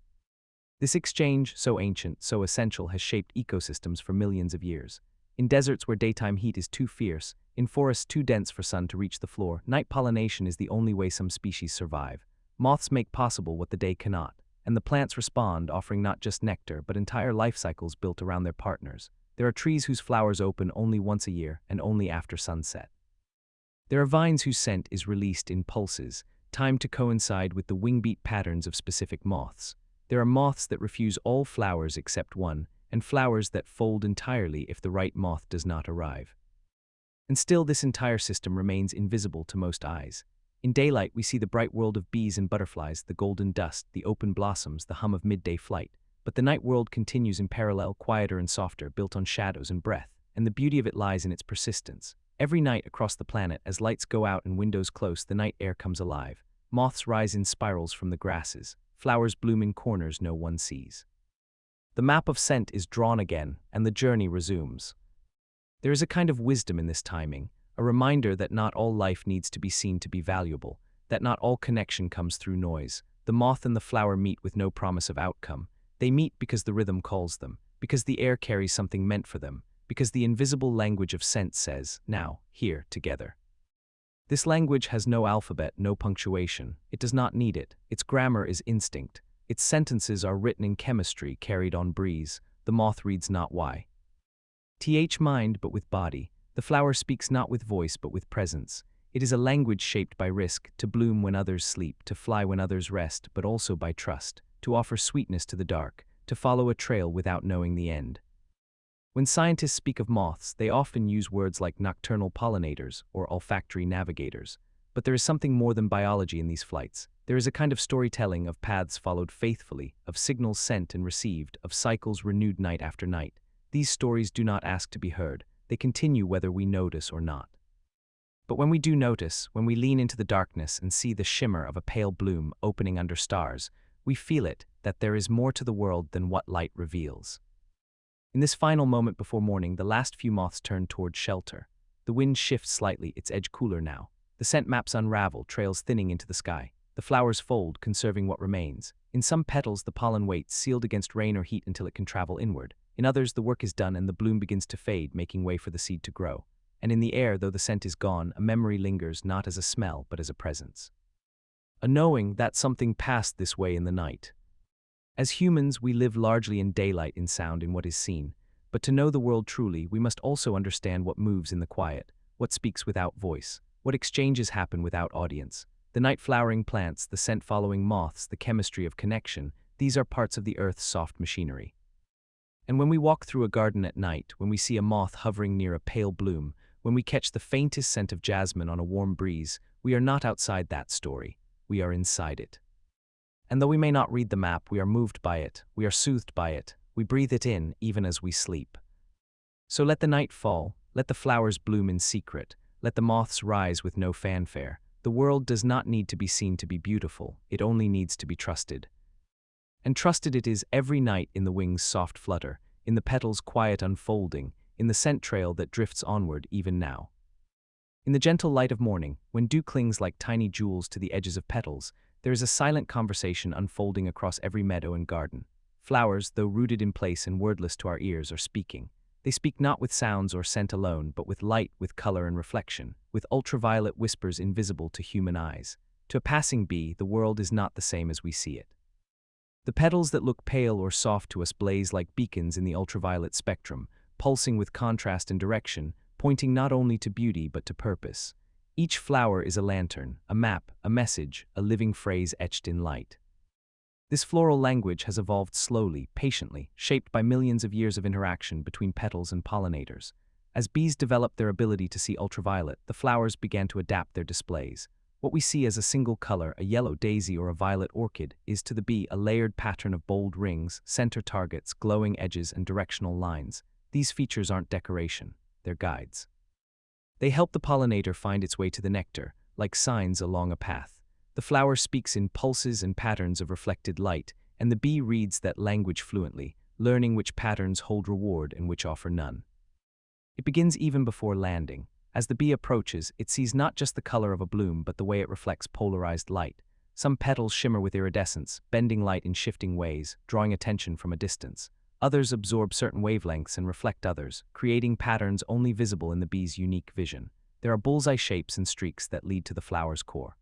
This exchange, so ancient, so essential, has shaped ecosystems for millions of years. In deserts where daytime heat is too fierce, in forests too dense for sun to reach the floor, night pollination is the only way some species survive. Moths make possible what the day cannot, and the plants respond, offering not just nectar, but entire life cycles built around their partners. There are trees whose flowers open only once a year, and only after sunset. There are vines whose scent is released in pulses, timed to coincide with the wingbeat patterns of specific moths. There are moths that refuse all flowers except one, and flowers that fold entirely if the right moth does not arrive. And still, this entire system remains invisible to most eyes. In daylight, we see the bright world of bees and butterflies, the golden dust, the open blossoms, the hum of midday flight. But the night world continues in parallel, quieter and softer, built on shadows and breath, and the beauty of it lies in its persistence. Every night across the planet, as lights go out and windows close, the night air comes alive. Moths rise in spirals from the grasses. Flowers bloom in corners no one sees. The map of scent is drawn again, and the journey resumes. There is a kind of wisdom in this timing, a reminder that not all life needs to be seen to be valuable, that not all connection comes through noise. The moth and the flower meet with no promise of outcome. They meet because the rhythm calls them, because the air carries something meant for them, because the invisible language of scent says, now, here, together. This language has no alphabet, no punctuation. It does not need it. Its grammar is instinct. Its sentences are written in chemistry, carried on breeze. The moth reads not why. Mind, but with body. The flower speaks not with voice, but with presence. It is a language shaped by risk, to bloom when others sleep, to fly when others rest, but also by trust, to offer sweetness to the dark, to follow a trail without knowing the end. When scientists speak of moths, they often use words like nocturnal pollinators or olfactory navigators. But there is something more than biology in these flights. There is a kind of storytelling of paths followed faithfully, of signals sent and received, of cycles renewed night after night. These stories do not ask to be heard. They continue whether we notice or not. But when we do notice, when we lean into the darkness and see the shimmer of a pale bloom opening under stars, we feel it, that there is more to the world than what light reveals. In this final moment before morning, the last few moths turn toward shelter. The wind shifts slightly, its edge cooler now. The scent maps unravel, trails thinning into the sky. The flowers fold, conserving what remains. In some petals, the pollen waits, sealed against rain or heat until it can travel inward. In others, the work is done and the bloom begins to fade, making way for the seed to grow. And in the air, though the scent is gone, a memory lingers, not as a smell, but as a presence. A knowing that something passed this way in the night. As humans, we live largely in daylight, in sound, in what is seen. But to know the world truly, we must also understand what moves in the quiet, what speaks without voice, what exchanges happen without audience. The night-flowering plants, the scent-following moths, the chemistry of connection, these are parts of the earth's soft machinery. And when we walk through a garden at night, when we see a moth hovering near a pale bloom, when we catch the faintest scent of jasmine on a warm breeze, we are not outside that story, we are inside it. And though we may not read the map, we are moved by it, we are soothed by it, we breathe it in even as we sleep. So let the night fall, let the flowers bloom in secret, let the moths rise with no fanfare. The world does not need to be seen to be beautiful, it only needs to be trusted. And trusted it is every night in the wings' soft flutter, in the petals' quiet unfolding, in the scent trail that drifts onward even now. In the gentle light of morning, when dew clings like tiny jewels to the edges of petals, there is a silent conversation unfolding across every meadow and garden. Flowers, though rooted in place and wordless to our ears, are speaking. They speak not with sounds or scent alone, but with light, with color and reflection, with ultraviolet whispers invisible to human eyes. To a passing bee, the world is not the same as we see it. The petals that look pale or soft to us blaze like beacons in the ultraviolet spectrum, pulsing with contrast and direction, pointing not only to beauty but to purpose. Each flower is a lantern, a map, a message, a living phrase etched in light. This floral language has evolved slowly, patiently, shaped by millions of years of interaction between petals and pollinators. As bees developed their ability to see ultraviolet, the flowers began to adapt their displays. What we see as a single color, a yellow daisy or a violet orchid, is to the bee a layered pattern of bold rings, center targets, glowing edges, and directional lines. These features aren't decoration, they're guides. They help the pollinator find its way to the nectar, like signs along a path. The flower speaks in pulses and patterns of reflected light, and the bee reads that language fluently, learning which patterns hold reward and which offer none. It begins even before landing. As the bee approaches, it sees not just the color of a bloom but the way it reflects polarized light. Some petals shimmer with iridescence, bending light in shifting ways, drawing attention from a distance. Others absorb certain wavelengths and reflect others, creating patterns only visible in the bee's unique vision. There are bullseye shapes and streaks that lead to the flower's core.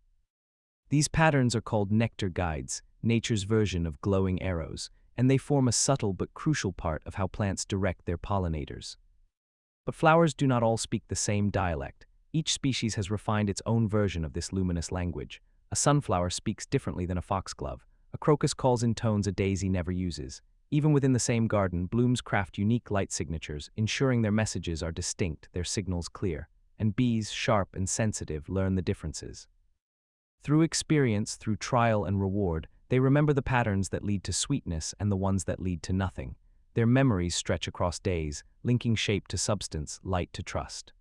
These patterns are called nectar guides, nature's version of glowing arrows, and they form a subtle but crucial part of how plants direct their pollinators. But flowers do not all speak the same dialect. Each species has refined its own version of this luminous language. A sunflower speaks differently than a foxglove. A crocus calls in tones a daisy never uses. Even within the same garden, blooms craft unique light signatures, ensuring their messages are distinct, their signals clear. And bees, sharp and sensitive, learn the differences. Through experience, through trial and reward, they remember the patterns that lead to sweetness and the ones that lead to nothing. Their memories stretch across days, linking shape to substance, light to trust.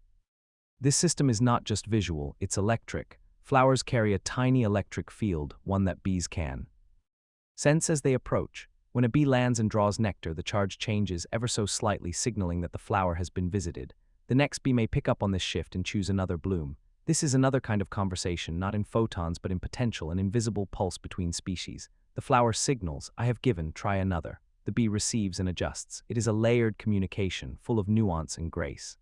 This system is not just visual, it's electric. Flowers carry a tiny electric field, one that bees can sense as they approach. When a bee lands and draws nectar, the charge changes ever so slightly, signaling that the flower has been visited. The next bee may pick up on this shift and choose another bloom. This is another kind of conversation, not in photons but in potential, an invisible pulse between species. The flower signals, I have given, try another. The bee receives and adjusts. It is a layered communication, full of nuance and grace.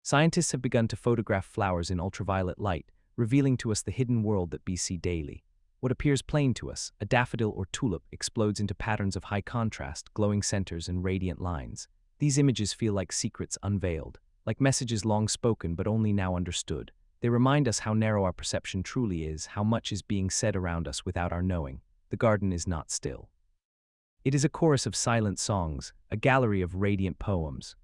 Scientists have begun to photograph flowers in ultraviolet light, revealing to us the hidden world that bees see daily. What appears plain to us, a daffodil or tulip, explodes into patterns of high contrast, glowing centers and radiant lines. These images feel like secrets unveiled, like messages long spoken but only now understood. They remind us how narrow our perception truly is, how much is being said around us without our knowing. The garden is not still. It is a chorus of silent songs, a gallery of radiant poems.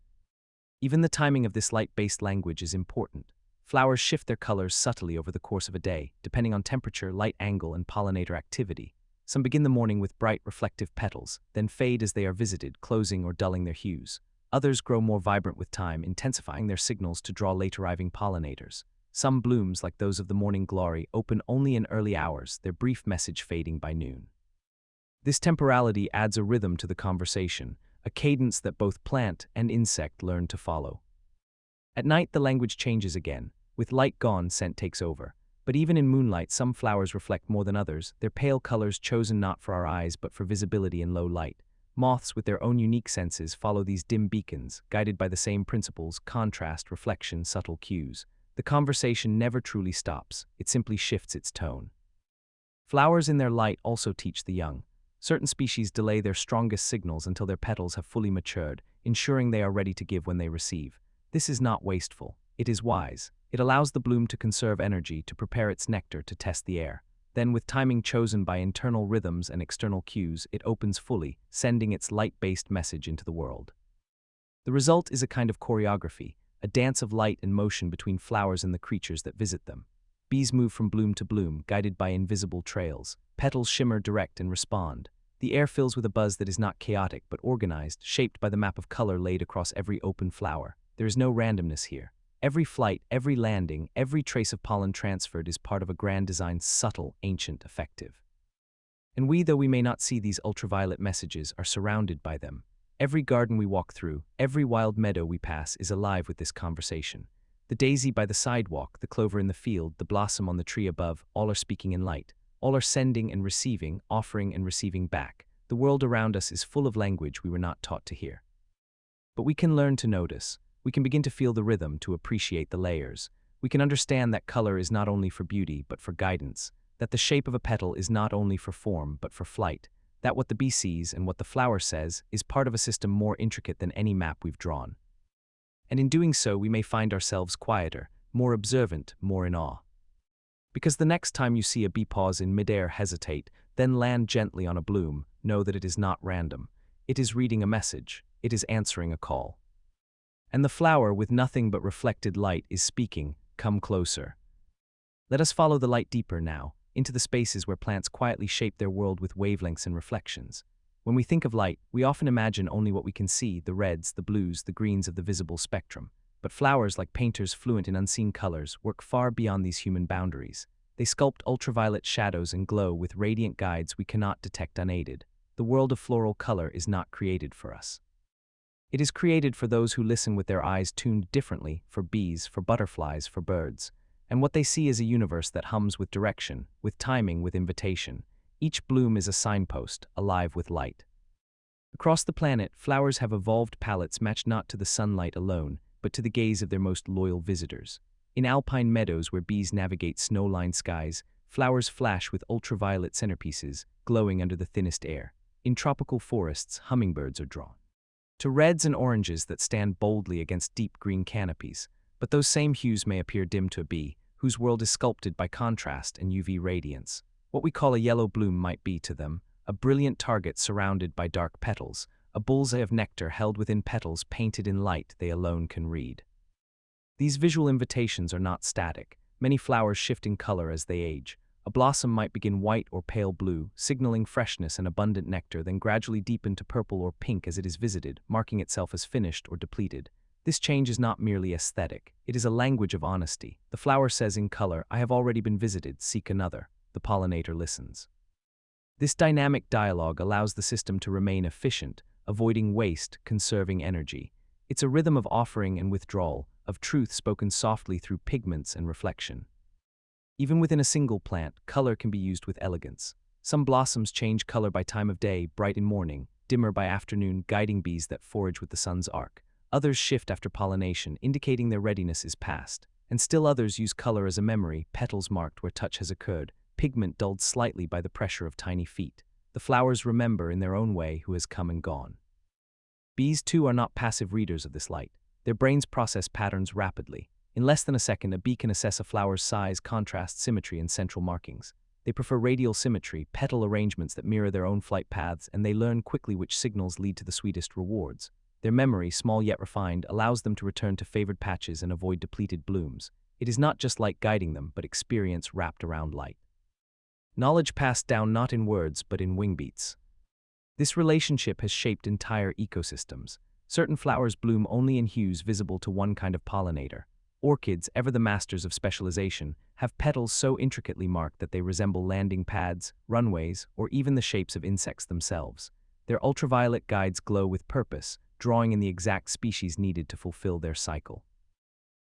Even the timing of this light-based language is important. Flowers shift their colors subtly over the course of a day, depending on temperature, light angle, and pollinator activity. Some begin the morning with bright, reflective petals, then fade as they are visited, closing or dulling their hues. Others grow more vibrant with time, intensifying their signals to draw late-arriving pollinators. Some blooms, like those of the morning glory, open only in early hours, their brief message fading by noon. This temporality adds a rhythm to the conversation, a cadence that both plant and insect learn to follow. At night, the language changes again. With light gone, scent takes over. But even in moonlight, some flowers reflect more than others, their pale colors chosen not for our eyes but for visibility in low light. Moths, with their own unique senses, follow these dim beacons, guided by the same principles: contrast, reflection, subtle cues. The conversation never truly stops, it simply shifts its tone. Flowers in their light also teach the young. Certain species delay their strongest signals until their petals have fully matured, ensuring they are ready to give when they receive. This is not wasteful, it is wise. It allows the bloom to conserve energy, to prepare its nectar, to test the air. Then, with timing chosen by internal rhythms and external cues, it opens fully, sending its light-based message into the world. The result is a kind of choreography, a dance of light and motion between flowers and the creatures that visit them. Bees move from bloom to bloom, guided by invisible trails. Petals shimmer, direct, and respond. The air fills with a buzz that is not chaotic but organized, shaped by the map of color laid across every open flower. There is no randomness here. Every flight, every landing, every trace of pollen transferred is part of a grand design, subtle, ancient, effective. And we, though we may not see these ultraviolet messages, are surrounded by them. Every garden we walk through, every wild meadow we pass is alive with this conversation. The daisy by the sidewalk, the clover in the field, the blossom on the tree above, all are speaking in light. All are sending and receiving, offering and receiving back. the world around us is full of language we were not taught to hear. But we can learn to notice. We can begin to feel the rhythm, to appreciate the layers. We can understand that color is not only for beauty, but for guidance, that the shape of a petal is not only for form, but for flight, that what the bee sees and what the flower says is part of a system more intricate than any map we've drawn. And in doing so, we may find ourselves quieter, more observant, more in awe. Because the next time you see a bee pause in midair, hesitate, then land gently on a bloom, know that it is not random. It is reading a message. It is answering a call. And the flower, with nothing but reflected light, is speaking, "Come closer." Let us follow the light deeper now, into the spaces where plants quietly shape their world with wavelengths and reflections. When we think of light, we often imagine only what we can see, the reds, the blues, the greens of the visible spectrum. But flowers, like painters fluent in unseen colors, work far beyond these human boundaries. They sculpt ultraviolet shadows and glow with radiant guides we cannot detect unaided. The world of floral color is not created for us. It is created for those who listen with their eyes tuned differently, for bees, for butterflies, for birds. And what they see is a universe that hums with direction, with timing, with invitation. Each bloom is a signpost, alive with light. Across the planet, flowers have evolved palettes matched not to the sunlight alone, but to the gaze of their most loyal visitors. In alpine meadows where bees navigate snow-lined skies, flowers flash with ultraviolet centerpieces, glowing under the thinnest air. In tropical forests, hummingbirds are drawn to reds and oranges that stand boldly against deep green canopies. But those same hues may appear dim to a bee, whose world is sculpted by contrast and UV radiance. What we call a yellow bloom might be to them a brilliant target surrounded by dark petals, a bullseye of nectar held within petals painted in light they alone can read. These visual invitations are not static. Many flowers shift in color as they age. A blossom might begin white or pale blue, signaling freshness and abundant nectar, then gradually deepen to purple or pink as it is visited, marking itself as finished or depleted. This change is not merely aesthetic. It is a language of honesty. The flower says in color, "I have already been visited, seek another." The pollinator listens. This dynamic dialogue allows the system to remain efficient, avoiding waste, conserving energy. It's a rhythm of offering and withdrawal, of truth spoken softly through pigments and reflection. Even within a single plant, color can be used with elegance. Some blossoms change color by time of day, bright in morning, dimmer by afternoon, guiding bees that forage with the sun's arc. Others shift after pollination, indicating their readiness is past. And still others use color as a memory, petals marked where touch has occurred, pigment dulled slightly by the pressure of tiny feet. The flowers remember in their own way who has come and gone. Bees, too, are not passive readers of this light. Their brains process patterns rapidly. In less than a second, a bee can assess a flower's size, contrast, symmetry, and central markings. They prefer radial symmetry, petal arrangements that mirror their own flight paths, and they learn quickly which signals lead to the sweetest rewards. Their memory, small yet refined, allows them to return to favored patches and avoid depleted blooms. It is not just light guiding them, but experience wrapped around light. Knowledge passed down not in words, but in wingbeats. This relationship has shaped entire ecosystems. Certain flowers bloom only in hues visible to one kind of pollinator. Orchids, ever the masters of specialization, have petals so intricately marked that they resemble landing pads, runways, or even the shapes of insects themselves. Their ultraviolet guides glow with purpose, drawing in the exact species needed to fulfill their cycle.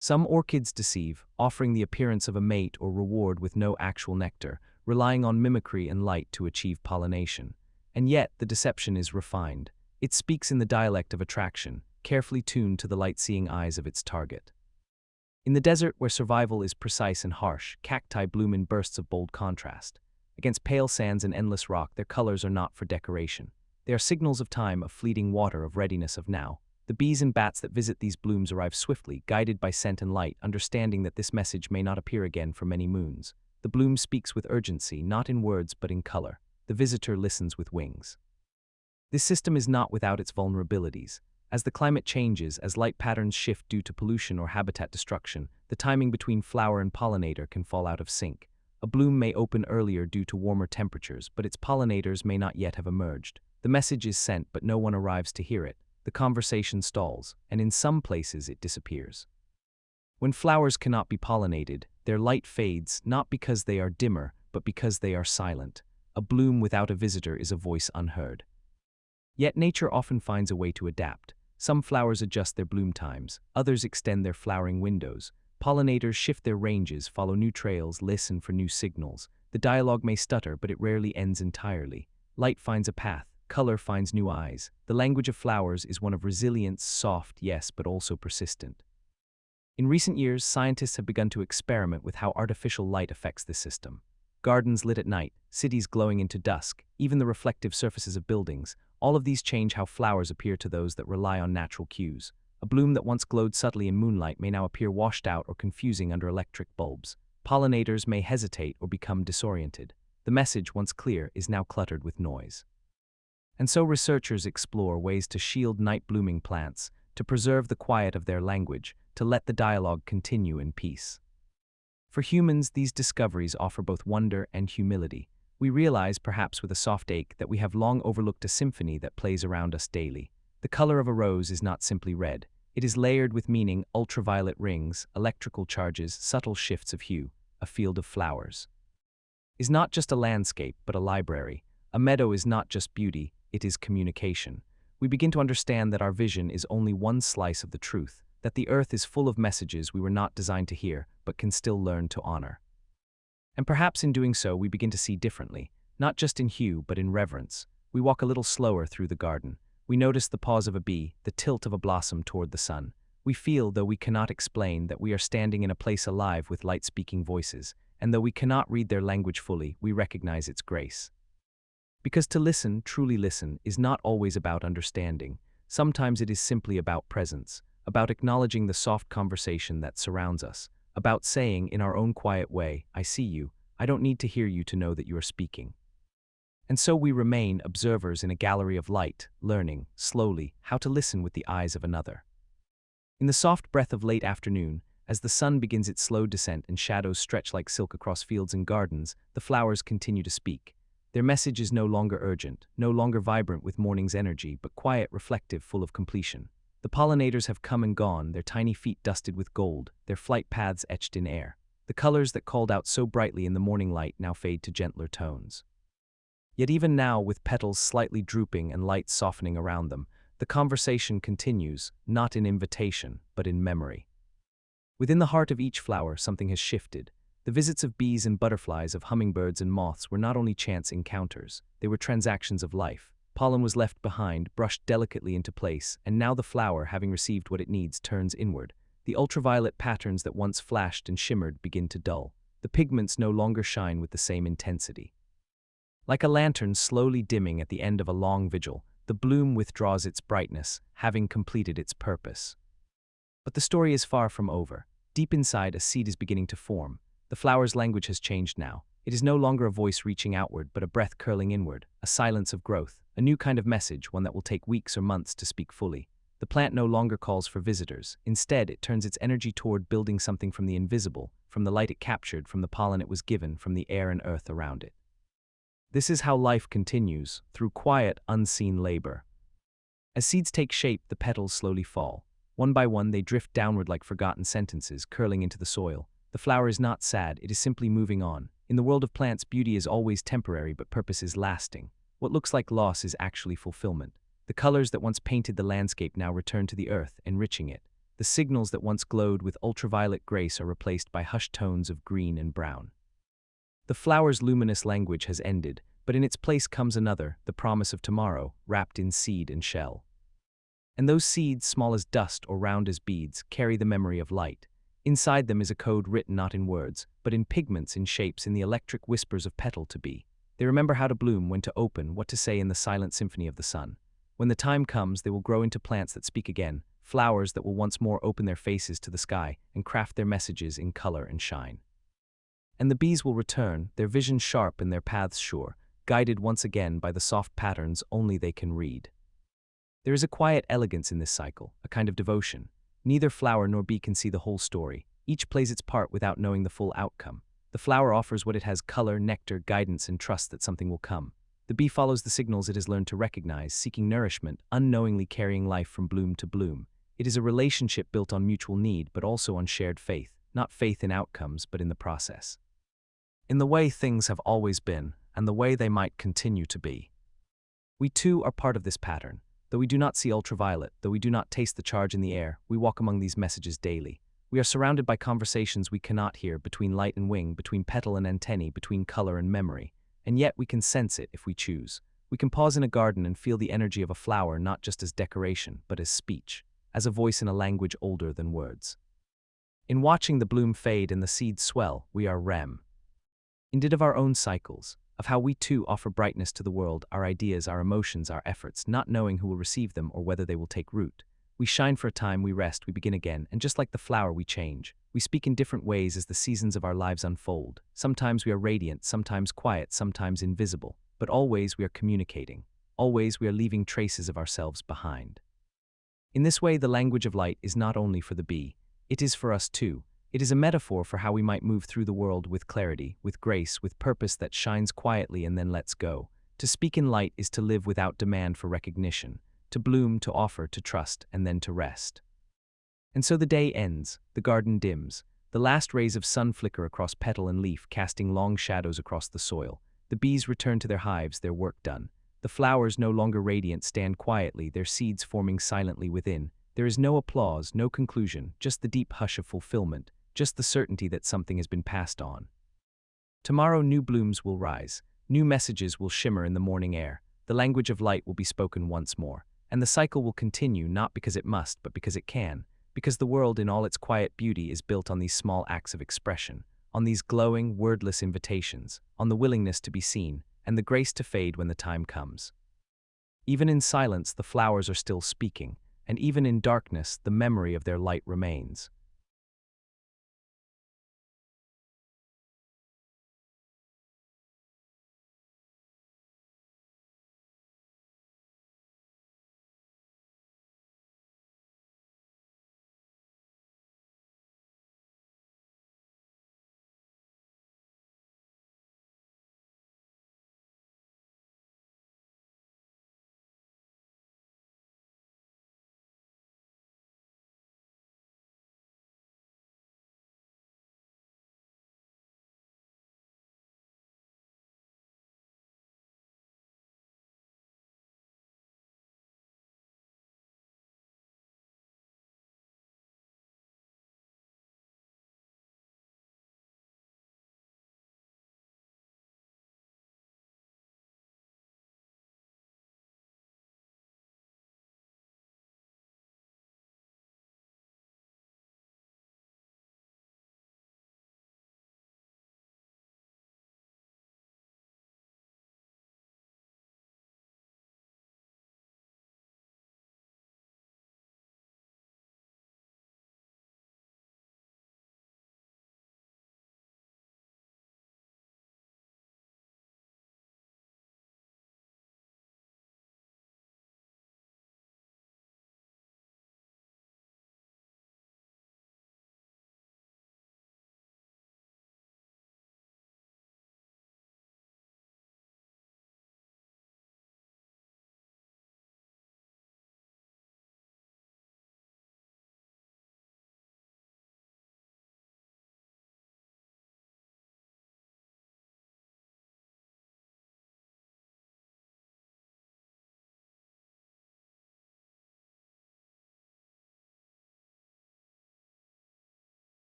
Some orchids deceive, offering the appearance of a mate or reward with no actual nectar, relying on mimicry and light to achieve pollination. And yet, the deception is refined. It speaks in the dialect of attraction, carefully tuned to the light-seeing eyes of its target. In the desert, where survival is precise and harsh, cacti bloom in bursts of bold contrast. Against pale sands and endless rock, their colors are not for decoration. They are signals of time, of fleeting water, of readiness, of now. The bees and bats that visit these blooms arrive swiftly, guided by scent and light, understanding that this message may not appear again for many moons. The bloom speaks with urgency, not in words but in color. The visitor listens with wings. This system is not without its vulnerabilities. As the climate changes, as light patterns shift due to pollution or habitat destruction, the timing between flower and pollinator can fall out of sync. A bloom may open earlier due to warmer temperatures, but its pollinators may not yet have emerged. The message is sent, but no one arrives to hear it. The conversation stalls, and in some places it disappears. When flowers cannot be pollinated, their light fades, not because they are dimmer, but because they are silent. A bloom without a visitor is a voice unheard. Yet nature often finds a way to adapt. Some flowers adjust their bloom times, others extend their flowering windows. Pollinators shift their ranges, follow new trails, listen for new signals. The dialogue may stutter, but it rarely ends entirely. Light finds a path, color finds new eyes. The language of flowers is one of resilience, soft, yes, but also persistent. In recent years, scientists have begun to experiment with how artificial light affects this system. Gardens lit at night, cities glowing into dusk, even the reflective surfaces of buildings, all of these change how flowers appear to those that rely on natural cues. A bloom that once glowed subtly in moonlight may now appear washed out or confusing under electric bulbs. Pollinators may hesitate or become disoriented. The message, once clear, is now cluttered with noise. And so researchers explore ways to shield night-blooming plants, to preserve the quiet of their language, to let the dialogue continue in peace. For humans, these discoveries offer both wonder and humility. We realize, perhaps with a soft ache, that we have long overlooked a symphony that plays around us daily. The color of a rose is not simply red. It is layered with meaning, ultraviolet rings, electrical charges, subtle shifts of hue. A field of flowers is not just a landscape, but a library. A meadow is not just beauty, it is communication. We begin to understand that our vision is only one slice of the truth, that the earth is full of messages we were not designed to hear, but can still learn to honor. And perhaps in doing so, we begin to see differently, not just in hue, but in reverence. We walk a little slower through the garden. We notice the pause of a bee, the tilt of a blossom toward the sun. We feel, though we cannot explain, that we are standing in a place alive with light-speaking voices, and though we cannot read their language fully, we recognize its grace. Because to listen, truly listen, is not always about understanding. Sometimes it is simply about presence, about acknowledging the soft conversation that surrounds us, about saying in our own quiet way, I see you, I don't need to hear you to know that you are speaking. And so we remain observers in a gallery of light, learning, slowly, how to listen with the eyes of another. In the soft breath of late afternoon, as the sun begins its slow descent and shadows stretch like silk across fields and gardens, the flowers continue to speak. Their message is no longer urgent, no longer vibrant with morning's energy, but quiet, reflective, full of completion. The pollinators have come and gone, their tiny feet dusted with gold, their flight paths etched in air. The colors that called out so brightly in the morning light now fade to gentler tones. Yet even now, with petals slightly drooping and light softening around them, the conversation continues, not in invitation, but in memory. Within the heart of each flower, something has shifted. The visits of bees and butterflies, of hummingbirds and moths were not only chance encounters, they were transactions of life. Pollen was left behind, brushed delicately into place, and now the flower, having received what it needs, turns inward. The ultraviolet patterns that once flashed and shimmered begin to dull. The pigments no longer shine with the same intensity. Like a lantern slowly dimming at the end of a long vigil, the bloom withdraws its brightness, having completed its purpose. But the story is far from over. Deep inside, a seed is beginning to form. The flower's language has changed now. It is no longer a voice reaching outward, but a breath curling inward, a silence of growth, a new kind of message, one that will take weeks or months to speak fully. The plant no longer calls for visitors. Instead, it turns its energy toward building something from the invisible, from the light it captured, from the pollen it was given, from the air and earth around it. This is how life continues, through quiet, unseen labor. As seeds take shape, the petals slowly fall. One by one, they drift downward like forgotten sentences, curling into the soil. The flower is not sad, it is simply moving on. In the world of plants, beauty is always temporary, but purpose is lasting. What looks like loss is actually fulfillment. The colors that once painted the landscape now return to the earth, enriching it. The signals that once glowed with ultraviolet grace are replaced by hushed tones of green and brown. The flower's luminous language has ended, but in its place comes another, the promise of tomorrow, wrapped in seed and shell. And those seeds, small as dust or round as beads, carry the memory of light. Inside them is a code written not in words, but in pigments, in shapes, in the electric whispers of petal to be. They remember how to bloom, when to open, what to say in the silent symphony of the sun. When the time comes, they will grow into plants that speak again, flowers that will once more open their faces to the sky and craft their messages in color and shine. And the bees will return, their vision sharp and their paths sure, guided once again by the soft patterns only they can read. There is a quiet elegance in this cycle, a kind of devotion. Neither flower nor bee can see the whole story. Each plays its part without knowing the full outcome. The flower offers what it has: color, nectar, guidance, and trust that something will come. The bee follows the signals it has learned to recognize, seeking nourishment, unknowingly carrying life from bloom to bloom. It is a relationship built on mutual need, but also on shared faith, not faith in outcomes, but in the process. In the way things have always been, and the way they might continue to be. We too are part of this pattern. Though we do not see ultraviolet, though we do not taste the charge in the air, we walk among these messages daily. We are surrounded by conversations we cannot hear, between light and wing, between petal and antennae, between color and memory. And yet we can sense it if we choose. We can pause in a garden and feel the energy of a flower not just as decoration, but as speech, as a voice in a language older than words. In watching the bloom fade and the seeds swell, we are REM. Indeed of our own cycles, of how we too offer brightness to the world, our ideas, our emotions, our efforts, not knowing who will receive them or whether they will take root. We shine for a time, we rest, we begin again, and just like the flower we change. We speak in different ways as the seasons of our lives unfold. Sometimes we are radiant, sometimes quiet, sometimes invisible, but always we are communicating. Always we are leaving traces of ourselves behind. In this way, the language of light is not only for the bee, it is for us too. It is a metaphor for how we might move through the world with clarity, with grace, with purpose that shines quietly and then lets go. To speak in light is to live without demand for recognition, to bloom, to offer, to trust, and then to rest. And so the day ends, the garden dims, the last rays of sun flicker across petal and leaf, casting long shadows across the soil. The bees return to their hives, their work done. The flowers, no longer radiant, stand quietly, their seeds forming silently within. There is no applause, no conclusion, just the deep hush of fulfillment, just the certainty that something has been passed on. Tomorrow new blooms will rise, new messages will shimmer in the morning air, the language of light will be spoken once more, and the cycle will continue not because it must, but because it can, because the world in all its quiet beauty is built on these small acts of expression, on these glowing, wordless invitations, on the willingness to be seen, and the grace to fade when the time comes. Even in silence, the flowers are still speaking, and even in darkness, the memory of their light remains.